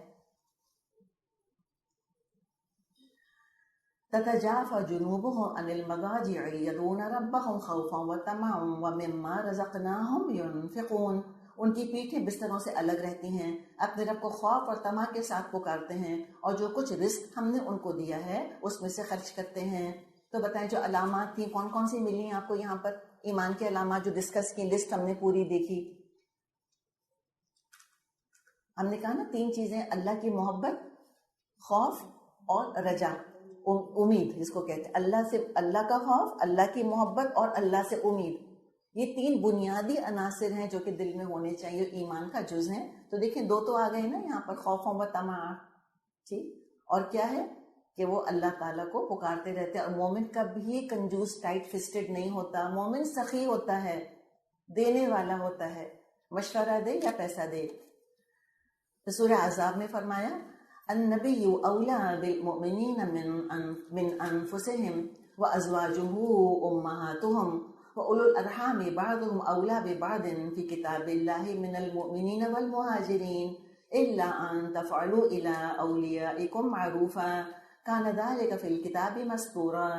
تتجافى جنوبهم عن المضاجع يدعون ربهم خوفا وطمعا ومما رزقناهم ينفقون. ان کی پیٹھیں بستروں سے الگ رہتی ہیں، اپنے رب کو خوف اور طمع کے ساتھ پکارتے ہیں، اور جو کچھ رزق ہم نے ان کو دیا ہے اس میں سے خرچ کرتے ہیں. تو بتائیں جو علامات تھیں کون کون سی ملی آپ کو یہاں پر؟ ایمان کے علامات جو ڈسکس کی لسٹ ہم نے پوری دیکھی. ہم نے کہا نا 3 چیزیں: اللہ کی محبت، خوف اور رجا، امید جس کو کہتے ہیں. اللہ سے، اللہ کا خوف، اللہ کی محبت اور اللہ سے امید. یہ 3 بنیادی عناصر ہیں جو کہ دل میں ہونے چاہیے، ایمان کا جز ہیں. تو دیکھیں 2 تو آ گئے نا یہاں پر، خوف و طمع. ٹھیک، اور کیا ہے کہ وہ اللہ تعالیٰ کو پکارتے رہتے ہیں. اور مومن کبھی کنجوس ٹائٹ فسٹڈ نہیں ہوتا. مومن سخی ہوتا ہے، دینے والا ہوتا ہے، مشورہ دے یا پیسہ دے. تو سورہ احزاب میں فرمایا النبی اولا بالمؤمنین من انفسهم وازواجه امہاتهم واولو الارحام بعضهم اولا ببعض فی کتاب اللہ من المؤمنین والمہاجرین الا ان تفعلوا الى اولیائکم معروفا کان ذلک فی الکتاب مسطورا.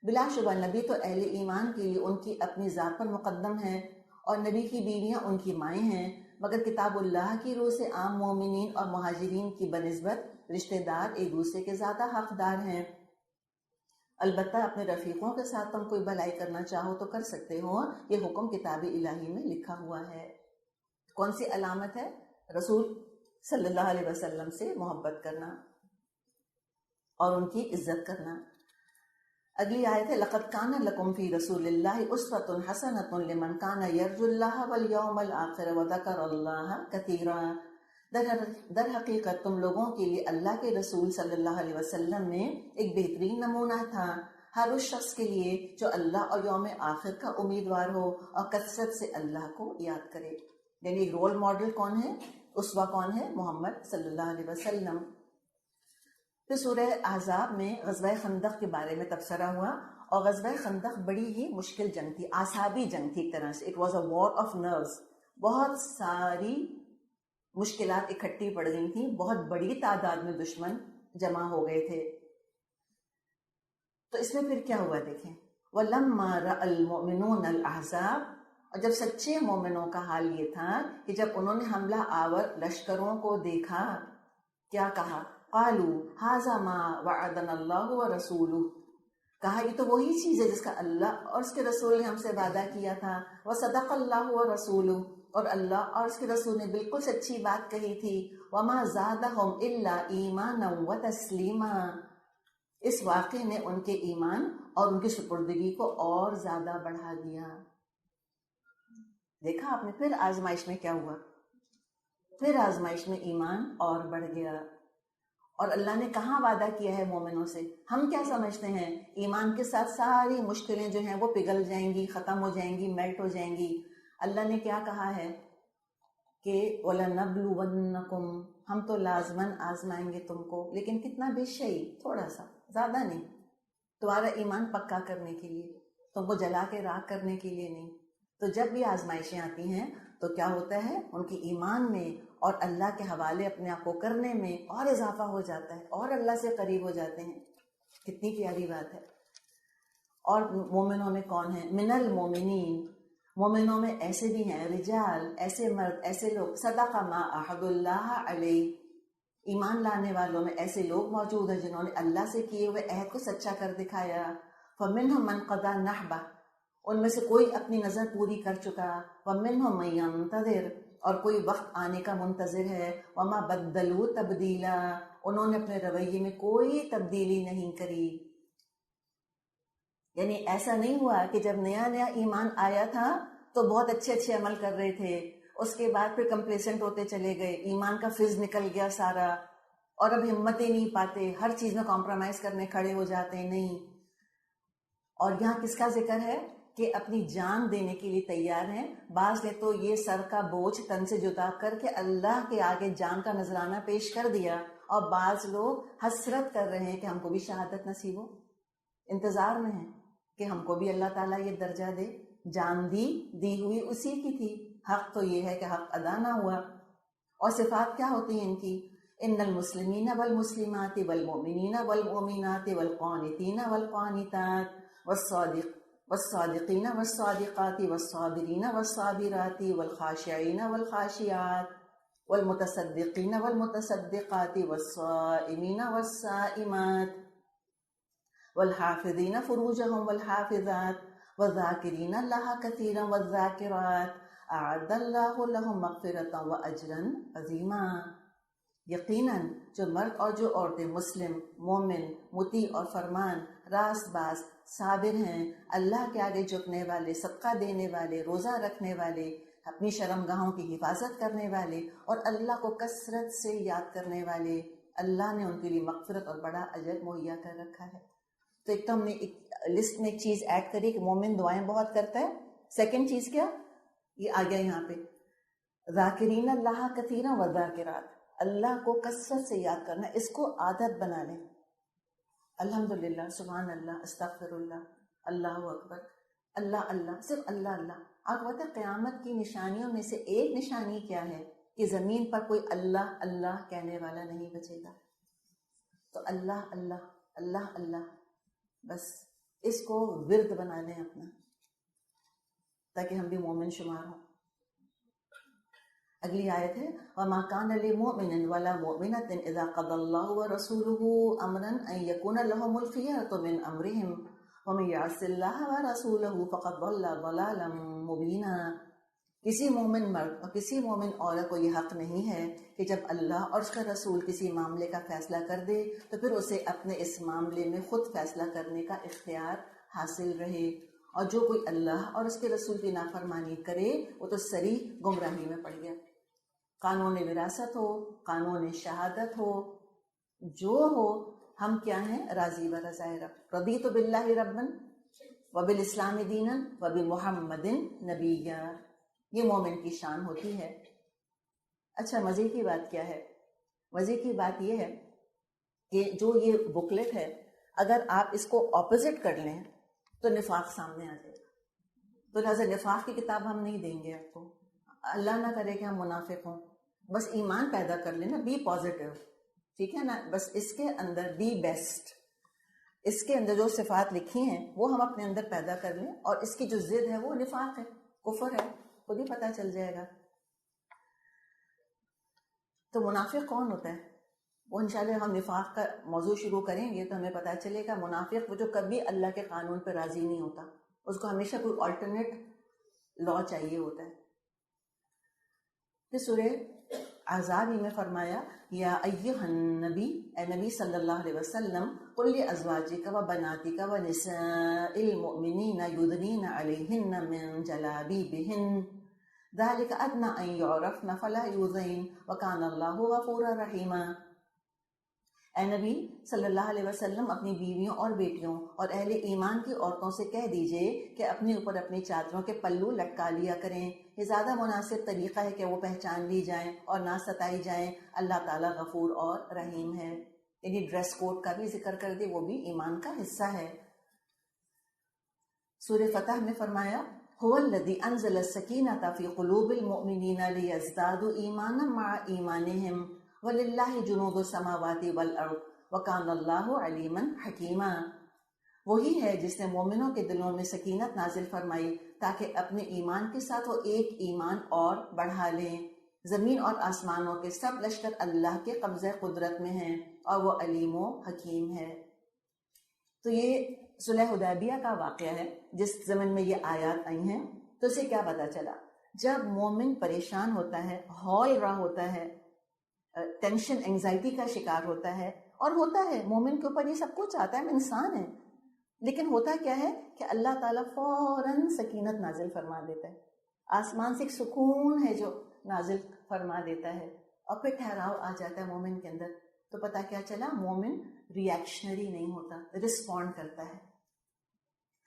بلا شبہ نبی تو اہل ایمان کے لیے ان کی اپنی ذات پر مقدم ہے، اور نبی کی بیویاں ان کی مائیں ہیں، مگر کتاب اللہ کی روح سے عام مومنین اور مہاجرین کی بنسبت رشتہ دار ایک دوسرے کے زیادہ حقدار ہیں. البتہ اپنے رفیقوں کے ساتھ تم کوئی بھلائی کرنا چاہو تو کر سکتے ہو، یہ حکم کتاب الہی میں لکھا ہوا ہے. کون سی علامت ہے؟ رسول صلی اللہ علیہ وسلم سے محبت کرنا اور ان کی عزت کرنا. اگلی آیت ہے لقد کان لکم فی رسول اللہ اسوۃ حسنۃ لمن کان یرجو اللہ والیوم الآخر وذکر اللہ کثیرا. در حقیقت تم لوگوں کے لیے اللہ کے رسول صلی اللہ علیہ وسلم میں ایک بہترین نمونہ تھا، ہر اس شخص کے لیے جو اللہ اور یوم آخر کا امیدوار ہو اور کثرت سے اللہ کو یاد کرے. یعنی رول ماڈل کون ہے، اسوہ کون ہے؟ محمد صلی اللہ علیہ وسلم. پھر سورہ احزاب میں غزوہ خندق کے بارے میں تبصرہ ہوا، اور غزوہ خندق بڑی ہی مشکل جنگ تھی، اعصابی جنگ تھی ایک طرح سے. It was a war of nerves. بہت ساری مشکلات اکٹھی پڑ گئی تھیں، بہت بڑی تعداد میں دشمن جمع ہو گئے تھے. تو اس میں پھر کیا ہوا دیکھیں، وَلَمَّا رَأَى الْمُؤْمِنُونَ الْأَحْزَابَ. اور جب سچے مومنوں کا حال یہ تھا کہ جب انہوں نے حملہ آور لشکروں کو دیکھا، کیا کہا؟ قالوا هذا ما وعدنا اللہ ورسولہ. کہا یہ تو وہی چیز ہے جس کا اللہ اور اس کے رسول نے ہم سے وعدہ کیا تھا. وصدق اللہ ورسولہ، اور اللہ اور اس کے رسول نے بالکل سچی بات کہی تھی. وما زادہم الا ایمانا وتسلیما. اس واقعے نے ان کے ایمان اور ان کی سپردگی کو اور زیادہ بڑھا دیا. دیکھا آپ نے پھر آزمائش میں کیا ہوا، پھر آزمائش میں ایمان اور بڑھ گیا. اور اللہ نے کہاں وعدہ کیا ہے مومنوں سے؟ ہم کیا سمجھتے ہیں ایمان کے ساتھ ساری مشکلیں جو ہیں وہ پگھل جائیں گی، ختم ہو جائیں گی، میلٹ ہو جائیں گی. اللہ نے کیا کہا ہے کہ وَلَنَبْلُوَنَّكُمْ، ہم تو لازماً آزمائیں گے تم کو، لیکن کتنا بشیء، تھوڑا سا، زیادہ نہیں، تمہارا ایمان پکا کرنے کے لیے، تم کو جلا کے راکھ کرنے کے لیے نہیں. تو جب بھی آزمائشیں آتی ہیں تو کیا ہوتا ہے، ان کے ایمان میں اور اللہ کے حوالے اپنے آپ کو کرنے میں اور اضافہ ہو جاتا ہے، اور اللہ سے قریب ہو جاتے ہیں. کتنی پیاری بات ہے. اور مومنوں میں کون ہیں؟ من المومنین، مومنوں میں ایسے بھی ہیں، رجال، ایسے مرد، ایسے لوگ، صدق ما عہد اللہ علیہ، ایمان لانے والوں میں ایسے لوگ موجود ہیں جنہوں نے اللہ سے کیے ہوئے عہد کو سچا کر دکھایا. فمنہم من قضی نحبہ، ان میں سے کوئی اپنی نظر پوری کر چکا. ومنہم من ینتظر، اور کوئی وقت آنے کا منتظر ہے. وما بدلوا تبدیلا، انہوں نے اپنے رویے میں کوئی تبدیلی نہیں کری. یعنی ایسا نہیں ہوا کہ جب نیا نیا ایمان آیا تھا تو بہت اچھے اچھے عمل کر رہے تھے، اس کے بعد پھر کمپلیسنٹ ہوتے چلے گئے، ایمان کا فض نکل گیا سارا، اور اب ہمت ہی نہیں پاتے، ہر چیز میں کمپرومائز کرنے کھڑے ہو جاتے ہیں، نہیں۔ اور یہاں کس کا ذکر ہے کہ اپنی جان دینے کے لیے تیار ہیں۔ بعض نے تو یہ سر کا بوجھ تن سے جدا کر کے اللہ کے آگے جان کا نذرانہ پیش کر دیا، اور بعض لوگ حسرت کر رہے ہیں کہ ہم کو بھی شہادت نصیب ہو، انتظار میں ہیں کہ ہم کو بھی اللہ تعالیٰ یہ درجہ دے۔ جان دی ہوئی اسی کی تھی، حق تو یہ ہے کہ حق ادا نہ ہوا۔ اور صفات کیا ہوتی ہیں ان کی؟ ان المسلمین والمسلمات والمؤمنین والمؤمنات والقانتین والقانتات والصادقین والصادقات والصابرین والصابرات والخاشعین والخاشعات والمتصدقین والمتصدقات والصائمین والصائمات والحافظین فروجہم والحافظات والذاکرین اللہ کثیرا والذاکرات اعد اللہ لہم مغفرۃ واجرا عظیما۔ یقیناً جو مرد اور جو عورتیں مسلم، مومن، مطیع اور فرمان راست باز صابر ہیں، اللہ کے آگے جھکنے والے، صدقہ دینے والے، روزہ رکھنے والے، اپنی شرمگاہوں کی حفاظت کرنے والے اور اللہ کو کثرت سے یاد کرنے والے، اللہ نے ان کے لیے مغفرت اور بڑا اجر مہیا کر رکھا ہے۔ تو ایک تو ہم نے ایک لسٹ میں ایک چیز ایڈ کری کہ مومن دعائیں بہت کرتا ہے۔ سیکنڈ چیز کیا؟ یہ آ گیا یہاں پہ، ذاکرین اللہ کثیرا والذاکرات، اللہ کو کثرت سے یاد کرنا، اس کو عادت بنا لیں۔ الحمدللہ، سبحان اللہ، استغفر اللہ، اللہ اکبر، اللہ اللہ، صرف اللہ اللہ۔ آپ کو پتہ ہے قیامت کی نشانیوں میں سے ایک نشانی کیا ہے؟ کہ زمین پر کوئی اللہ اللہ کہنے والا نہیں بچے گا۔ تو اللہ اللہ اللہ اللہ، بس اس کو ورد بنا لیں اپنا، تاکہ ہم بھی مومن شمار ہوں۔ اگلی آیت ہے وَمَا كَانَ لِمُؤْمِنٍ وَلَا مُؤْمِنَةٍ إِذَا قَضَى اللَّهُ وَرَسُولُهُ أَمْرًا أَن يَكُونَ لَهُمُ الْخِيَرَةُ مِنْ أَمْرِهِمْ وَمَن يَعْصِ اللَّهَ وَرَسُولَهُ فَقَدْ ضَلَّ ضَلَالًا مُبِينًا۔ کسی مومن مرد اور کسی مومن عورت کو یہ حق نہیں ہے کہ جب اللہ اور اس کا رسول کسی معاملے کا فیصلہ کر دے تو پھر اسے اپنے اس معاملے میں خود فیصلہ کرنے کا اختیار حاصل رہے، اور جو کوئی اللہ اور اس کے رسول کی نافرمانی کرے وہ تو صریح گمراہی میں پڑ گیا۔ قانون وراثت ہو، قانون شہادت ہو، جو ہو، ہم کیا ہیں؟ راضی و رضائے رب۔ رضیت باللہ ربا وبالاسلام دینا وبمحمد نبیا، یہ مومن کی شان ہوتی ہے۔ اچھا، مزے کی بات کیا ہے؟ مزے کی بات یہ ہے کہ جو یہ بکلیٹ ہے، اگر آپ اس کو اپوزٹ کر لیں تو نفاق سامنے آ جائے گا۔ تو لہٰذا نفاق کی کتاب ہم نہیں دیں گے آپ کو، اللہ نہ کرے کہ ہم منافق ہوں۔ بس ایمان پیدا کر لینا، بی پازیٹیو، ٹھیک ہے نا؟ بس اس کے اندر بی بیسٹ، اس کے اندر جو صفات لکھی ہیں وہ ہم اپنے اندر پیدا کر لیں، اور اس کی جو ضد ہے وہ نفاق ہے، کفر ہے، خود ہی پتہ چل جائے گا۔ تو منافق کون ہوتا ہے؟ وہ انشاءاللہ ہم نفاق کا موضوع شروع کریں گے تو ہمیں پتہ چلے گا۔ منافق وہ جو کبھی اللہ کے قانون پہ راضی نہیں ہوتا، اس کو ہمیشہ کوئی آلٹرنیٹ لا چاہیے ہوتا ہے۔ پھر سورہ احزاب میں فرمایا یا ایھا النبی، اے نبی صلی اللہ علیہ وسلم، قل لازواجک وبناتک ونساء المؤمنین یدنین علیہن من جلابیبہن ذلک ادنی ان یعرفن فلا یؤذین وکان اللہ غفورا رحیما۔ اے نبی صلی اللہ علیہ وسلم، اپنی بیویوں اور بیٹیوں اور اہل ایمان کی عورتوں سے کہہ دیجئے کہ اپنے اوپر اپنی چادروں کے پلو لٹکا لیا کریں، یہ زیادہ مناسب طریقہ ہے کہ وہ پہچان لی جائیں اور نہ ستائی جائیں۔ اللہ تعالیٰ غفور اور رحیم ہے۔ یعنی ڈریس کوڈ کا بھی ذکر کر دے، وہ بھی ایمان کا حصہ ہے۔ سورہ فتح میں فرمایا هو الذی انزل السکینۃ فی قلوب المؤمنین لیزدادوا ایمانا مع ایمانہم وَلِلَّهِ جُنُودُ السَّمَاوَاتِ وَالْأَرْضِ وَكَانَ اللَّهُ عَلِيمًا حَكِيمًا۔ وہی ہے جس نے مومنوں کے دلوں میں سکینت نازل فرمائی تاکہ اپنے ایمان کے ساتھ وہ ایک ایمان اور بڑھا لیں۔ زمین اور آسمانوں کے سب لشکر اللہ کے قبضہ قدرت میں ہیں اور وہ علیم و حکیم ہے۔ تو یہ صلح حدیبیہ کا واقعہ ہے جس زمن میں یہ آیات آئی ہیں۔ تو اسے کیا پتہ چلا؟ جب مومن پریشان ہوتا ہے، ہول رہا ہوتا ہے، ٹینشن انگزائٹی کا شکار ہوتا ہے، اور ہوتا ہے مومن کے اوپر یہ سب کچھ آتا ہے، ہم انسان ہیں، لیکن ہوتا کیا ہے کہ اللہ تعالیٰ فوراً سکینت نازل فرما دیتا ہے۔ آسمان سے ایک سکون ہے جو نازل فرما دیتا ہے اور پھر ٹھہراؤ آ جاتا ہے مومن کے اندر. تو پتہ کیا چلا, مومن ریئیکشنری نہیں ہوتا, رسپونڈ کرتا ہے,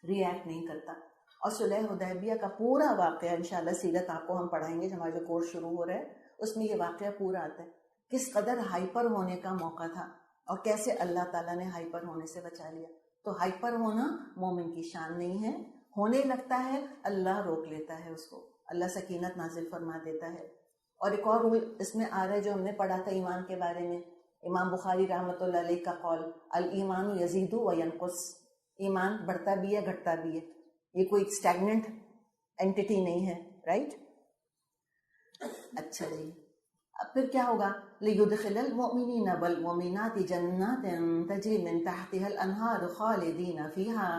ریئیکٹ نہیں کرتا. اور صلح حدیبیہ کا پورا واقعہ انشاءاللہ سیرت آپ کو ہم پڑھائیں گے, ہمارا جو کورس شروع ہو رہا ہے اس میں یہ واقعہ پورا آتا ہے. کس قدر ہائپر ہونے کا موقع تھا اور کیسے اللہ تعالیٰ نے ہائپر ہونے سے بچا لیا. تو ہائپر ہونا مومن کی شان نہیں ہے, ہونے لگتا ہے اللہ روک لیتا ہے اس کو, اللہ سکینت نازل فرما دیتا ہے. اور ایک اور رول اس میں آ رہا ہے جو ہم نے پڑھا تھا ایمان کے بارے میں, امام بخاری رحمۃ اللہ علیہ کا قول, الایمان یزید و ینقص, ایمان بڑھتا بھی ہے گھٹتا بھی ہے, یہ کوئی اسٹیگننٹ اینٹیٹی نہیں ہے, رائٹ. اچھا جی, اب پھر کیا ہوگا, لِيُدْخِلَ الْمُؤْمِنِينَ وَالْمُؤْمِنَاتِ جَنَّاتٍ تَجْرِي مِن تَحْتِهَا الْأَنْهَارُ خَالِدِينَ فِيهَا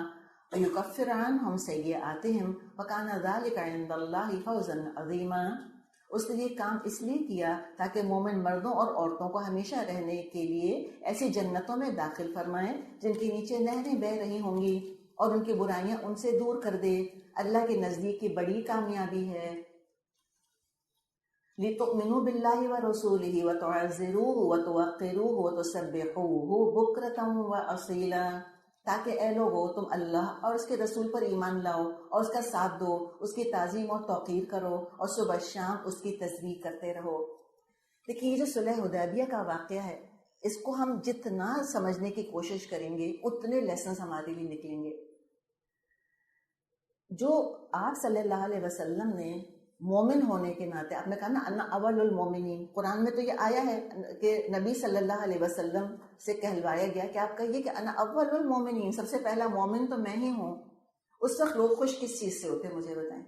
وَيُكَفِّرُ عَنْهُمْ سَيِّئَاتِهِمْ وَكَانَ ذَلِكَ عِندَ اللَّهِ فَوْزًا عَظِيمًا. اس نے یہ کام اس لیے کیا تاکہ مومن مردوں اور عورتوں کو ہمیشہ رہنے کے لیے ایسی جنتوں میں داخل فرمائے جن کے نیچے نہریں بہہ رہی ہوں گی, اور ان کی برائیاں ان سے دور کر دے. اللہ کے نزدیک کی بڑی کامیابی ہے. لِتُؤْمِنُوا بِاللَّهِ وَرَسُولِهِ وَتُعَزِّرُوهُ وَتُوَقِّرُوهُ وَتُسَبِّحُوهُ بُكْرَةً وَأَصِيلًا, تاکہ اے لوگو تم اللہ اور اس کے رسول پر ایمان لاؤ اور اس کا ساتھ دو, اس کی تعظیم اور توقیر کرو اور صبح شام اس کی تسبیح کرتے رہو. دیکھیے یہ جو صلح حدیبیہ کا واقعہ ہے, اس کو ہم جتنا سمجھنے کی کوشش کریں گے اتنے لیسنز ہمارے لیے نکلیں گے. جو آپ صلی اللہ علیہ وسلم نے مومن ہونے کے ناطے, آپ نے کہا نا انا اول المومنین, قرآن میں تو یہ آیا ہے کہ نبی صلی اللہ علیہ وسلم سے کہلوایا گیا کہ آپ کہیے کہ انا اول المومنین, سب سے پہلا مومن تو میں ہی ہوں. اس وقت لوگ خوش کس چیز سے ہوتے ہیں مجھے بتائیں,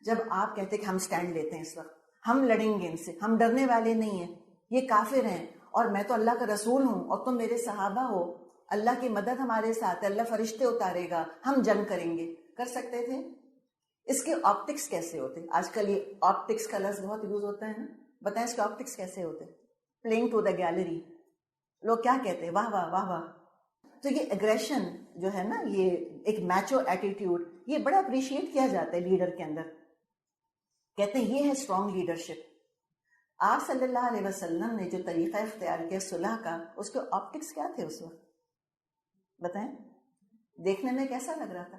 جب آپ کہتے کہ ہم سٹینڈ لیتے ہیں, اس وقت ہم لڑیں گے ان سے, ہم ڈرنے والے نہیں ہیں, یہ کافر ہیں اور میں تو اللہ کا رسول ہوں اور تم میرے صحابہ ہو, اللہ کی مدد ہمارے ساتھ ہے, اللہ فرشتے اتارے گا, ہم جنگ کریں گے. کر سکتے تھے؟ اس کے آپٹکس کیسے ہوتے؟ آج کل یہ آپٹکس کا لفظ بہت یوز ہوتا ہے نا, بتائیں اس کے آپٹکس کیسے ہوتے؟ پلینگ ٹو دا گیلری, لوگ کیا کہتے ہیں, واہ واہ واہ واہ. تو یہ اگریشن جو ہے نا, یہ ایک میچو ایٹیٹیوڈ, یہ بڑا اپریشیٹ کیا جاتا ہے لیڈر کے اندر. کہتے ہیں یہ ہے اسٹرانگ لیڈرشپ. آپ صلی اللہ علیہ وسلم نے جو طریقہ اختیار کیا صلح کا, اس کے آپٹکس کیا تھے اس وقت بتائیں؟ دیکھنے میں کیسا لگ رہا تھا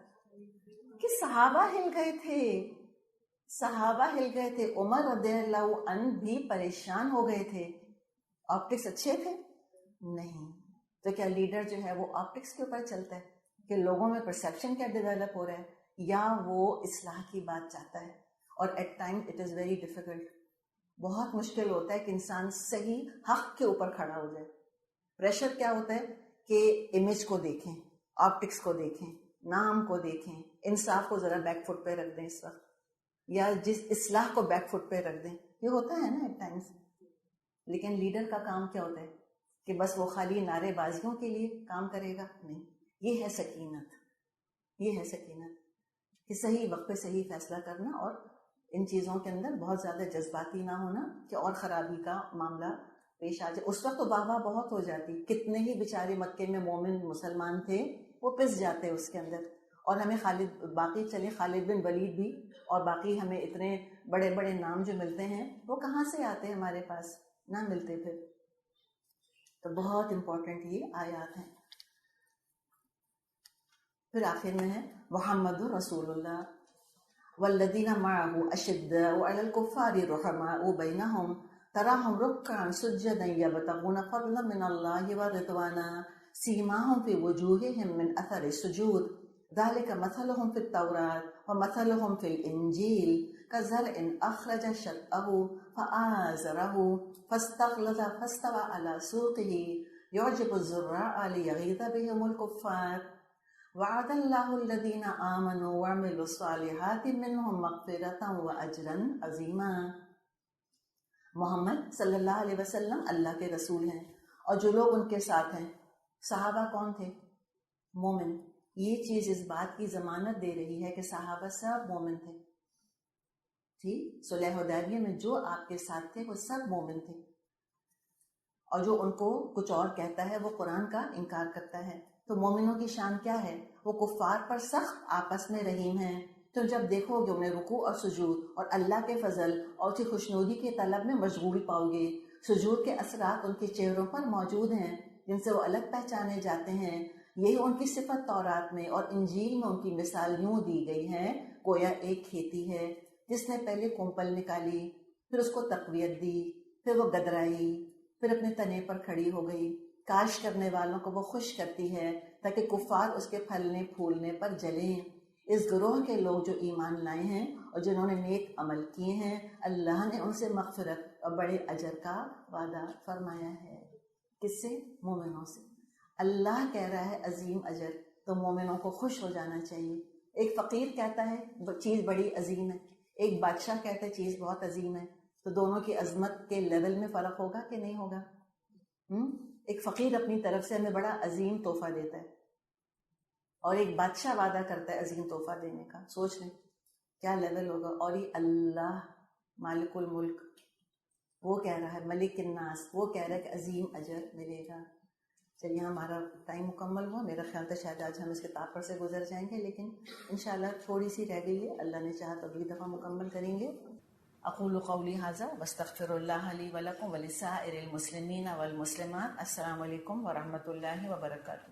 کہ صحابہ ہل گئے تھے, صحابہ ہل گئے تھے, عمر رضی اللہ عنہ بھی پریشان ہو گئے تھے. آپٹکس اچھے تھے؟ نہیں. تو کیا لیڈر جو ہے وہ آپٹکس کے اوپر چلتا ہے کہ لوگوں میں پرسیپشن کیا ڈیولپ ہو رہا ہے, یا وہ اصلاح کی بات چاہتا ہے؟ اور at time it is very difficult, بہت مشکل ہوتا ہے کہ انسان صحیح حق کے اوپر کھڑا ہو جائے. پریشر کیا ہوتا ہے کہ امیج کو دیکھیں, آپٹکس کو دیکھیں, نام کو دیکھیں, انصاف کو ذرا بیک فٹ پہ رکھ دیں اس وقت, یا جس اصلاح کو بیک فٹ پہ رکھ دیں. یہ ہوتا ہے نا ایٹ ٹائمس. لیکن لیڈر کا کام کیا ہوتا ہے کہ بس وہ خالی نعرے بازیوں کے لیے کام کرے گا؟ نہیں. یہ ہے سکینت, یہ ہے سکینت کہ صحیح وقت پہ صحیح فیصلہ کرنا, اور ان چیزوں کے اندر بہت زیادہ جذباتی نہ ہونا کہ اور خرابی کا معاملہ پیش آ جائے. اس وقت تو واہ واہ بہت ہو جاتی, کتنے ہی بیچارے مکے میں مومن مسلمان تھے وہ پس جاتے اس کے اندر. اور ہمیں باقی چلے خالد بن ولید بھی, اور باقی ہمیں اتنے بڑے بڑے نام جو ملتے ہیں وہ کہاں سے آتے ہیں ہمارے پاس؟ نہ ملتے پھر. تو بہت امپورٹنٹ یہ آیات ہیں. پھر آخر میں ہے محمد رسول اللہ والذین معه اشداء علی الکفار رحماء بینہم تراہم رکعا سجدا یبتغون فضلا من اللہ ورضوانا سیماہم فی وجوہہم من اثر السجود ذلك مثلهم في التوراة ومثلهم في الإنجيل كزرع أخرج شطأه فآزره فاستغلظ فاستوى على سوقه يعجب الزراع ليغيظ بهم الكفار وعد الله الذين آمنوا وعملوا الصالحات منهم مغفرة وأجرا عظيما. محمد صلی اللہ علیہ وسلم اللہ کے رسول ہیں, اور جو لوگ ان کے ساتھ ہیں, صحابہ کون تھے؟ مومن. یہ چیز اس بات کی ضمانت دے رہی ہے کہ صحابہ سب مومن تھے. ٹھیک, صلح حدیبیہ میں جو آپ کے ساتھ تھے وہ سب مومن تھے, اور جو ان کو کچھ اور کہتا ہے وہ قرآن کا انکار کرتا ہے. تو مومنوں کی شان کیا ہے؟ وہ کفار پر سخت آپس میں رحیم ہیں. تو جب دیکھو گے انہیں رکوع اور سجود اور اللہ کے فضل اور اس کی خوشنودی کے طلب میں مشغول پاؤ گے۔ سجود کے اثرات ان کے چہروں پر موجود ہیں جن سے وہ الگ پہچانے جاتے ہیں۔ یہی ان کی صفت تورات میں اور انجیل میں ان کی مثال یوں دی گئی ہے، گویا ایک کھیتی ہے جس نے پہلے کونپل نکالی، پھر اس کو تقویت دی، پھر وہ گدرائی، پھر اپنے تنے پر کھڑی ہو گئی۔ کاشت کرنے والوں کو وہ خوش کرتی ہے تاکہ کفار اس کے پھلنے پھولنے پر جلیں۔ اس گروہ کے لوگ جو ایمان لائے ہیں اور جنہوں نے نیک عمل کیے ہیں، اللہ نے ان سے مغفرت اور بڑے اجر کا وعدہ فرمایا ہے۔ کس سے؟ مومنوں سے۔ اللہ کہہ رہا ہے عظیم اجر، تو مومنوں کو خوش ہو جانا چاہیے۔ ایک فقیر کہتا ہے چیز بڑی عظیم ہے، ایک بادشاہ کہتا ہے چیز بہت عظیم ہے، تو دونوں کی عظمت کے لیول میں فرق ہوگا کہ نہیں ہوگا؟ ایک فقیر اپنی طرف سے ہمیں بڑا عظیم تحفہ دیتا ہے اور ایک بادشاہ وعدہ کرتا ہے عظیم تحفہ دینے کا، سوچ لیں کیا لیول ہوگا۔ اور یہ اللہ مالک الملک وہ کہہ رہا ہے، ملک الناس وہ کہہ رہا ہے کہ عظیم اجر ملے گا۔ چلیے ہمارا ٹائم مکمل ہوا، میرا خیال تھا شاید آج ہم اس کتاب پر سے گزر جائیں گے، لیکن انشاءاللہ تھوڑی سی رہ گئی ہے، اللہ نے چاہا تو اگلی دفعہ مکمل کریں گے۔ اقول قولی ھذا واستغفر اللہ لی ولکم ولسائر المسلمین والمسلمات۔ السلام علیکم ورحمۃ اللہ وبرکاتہ۔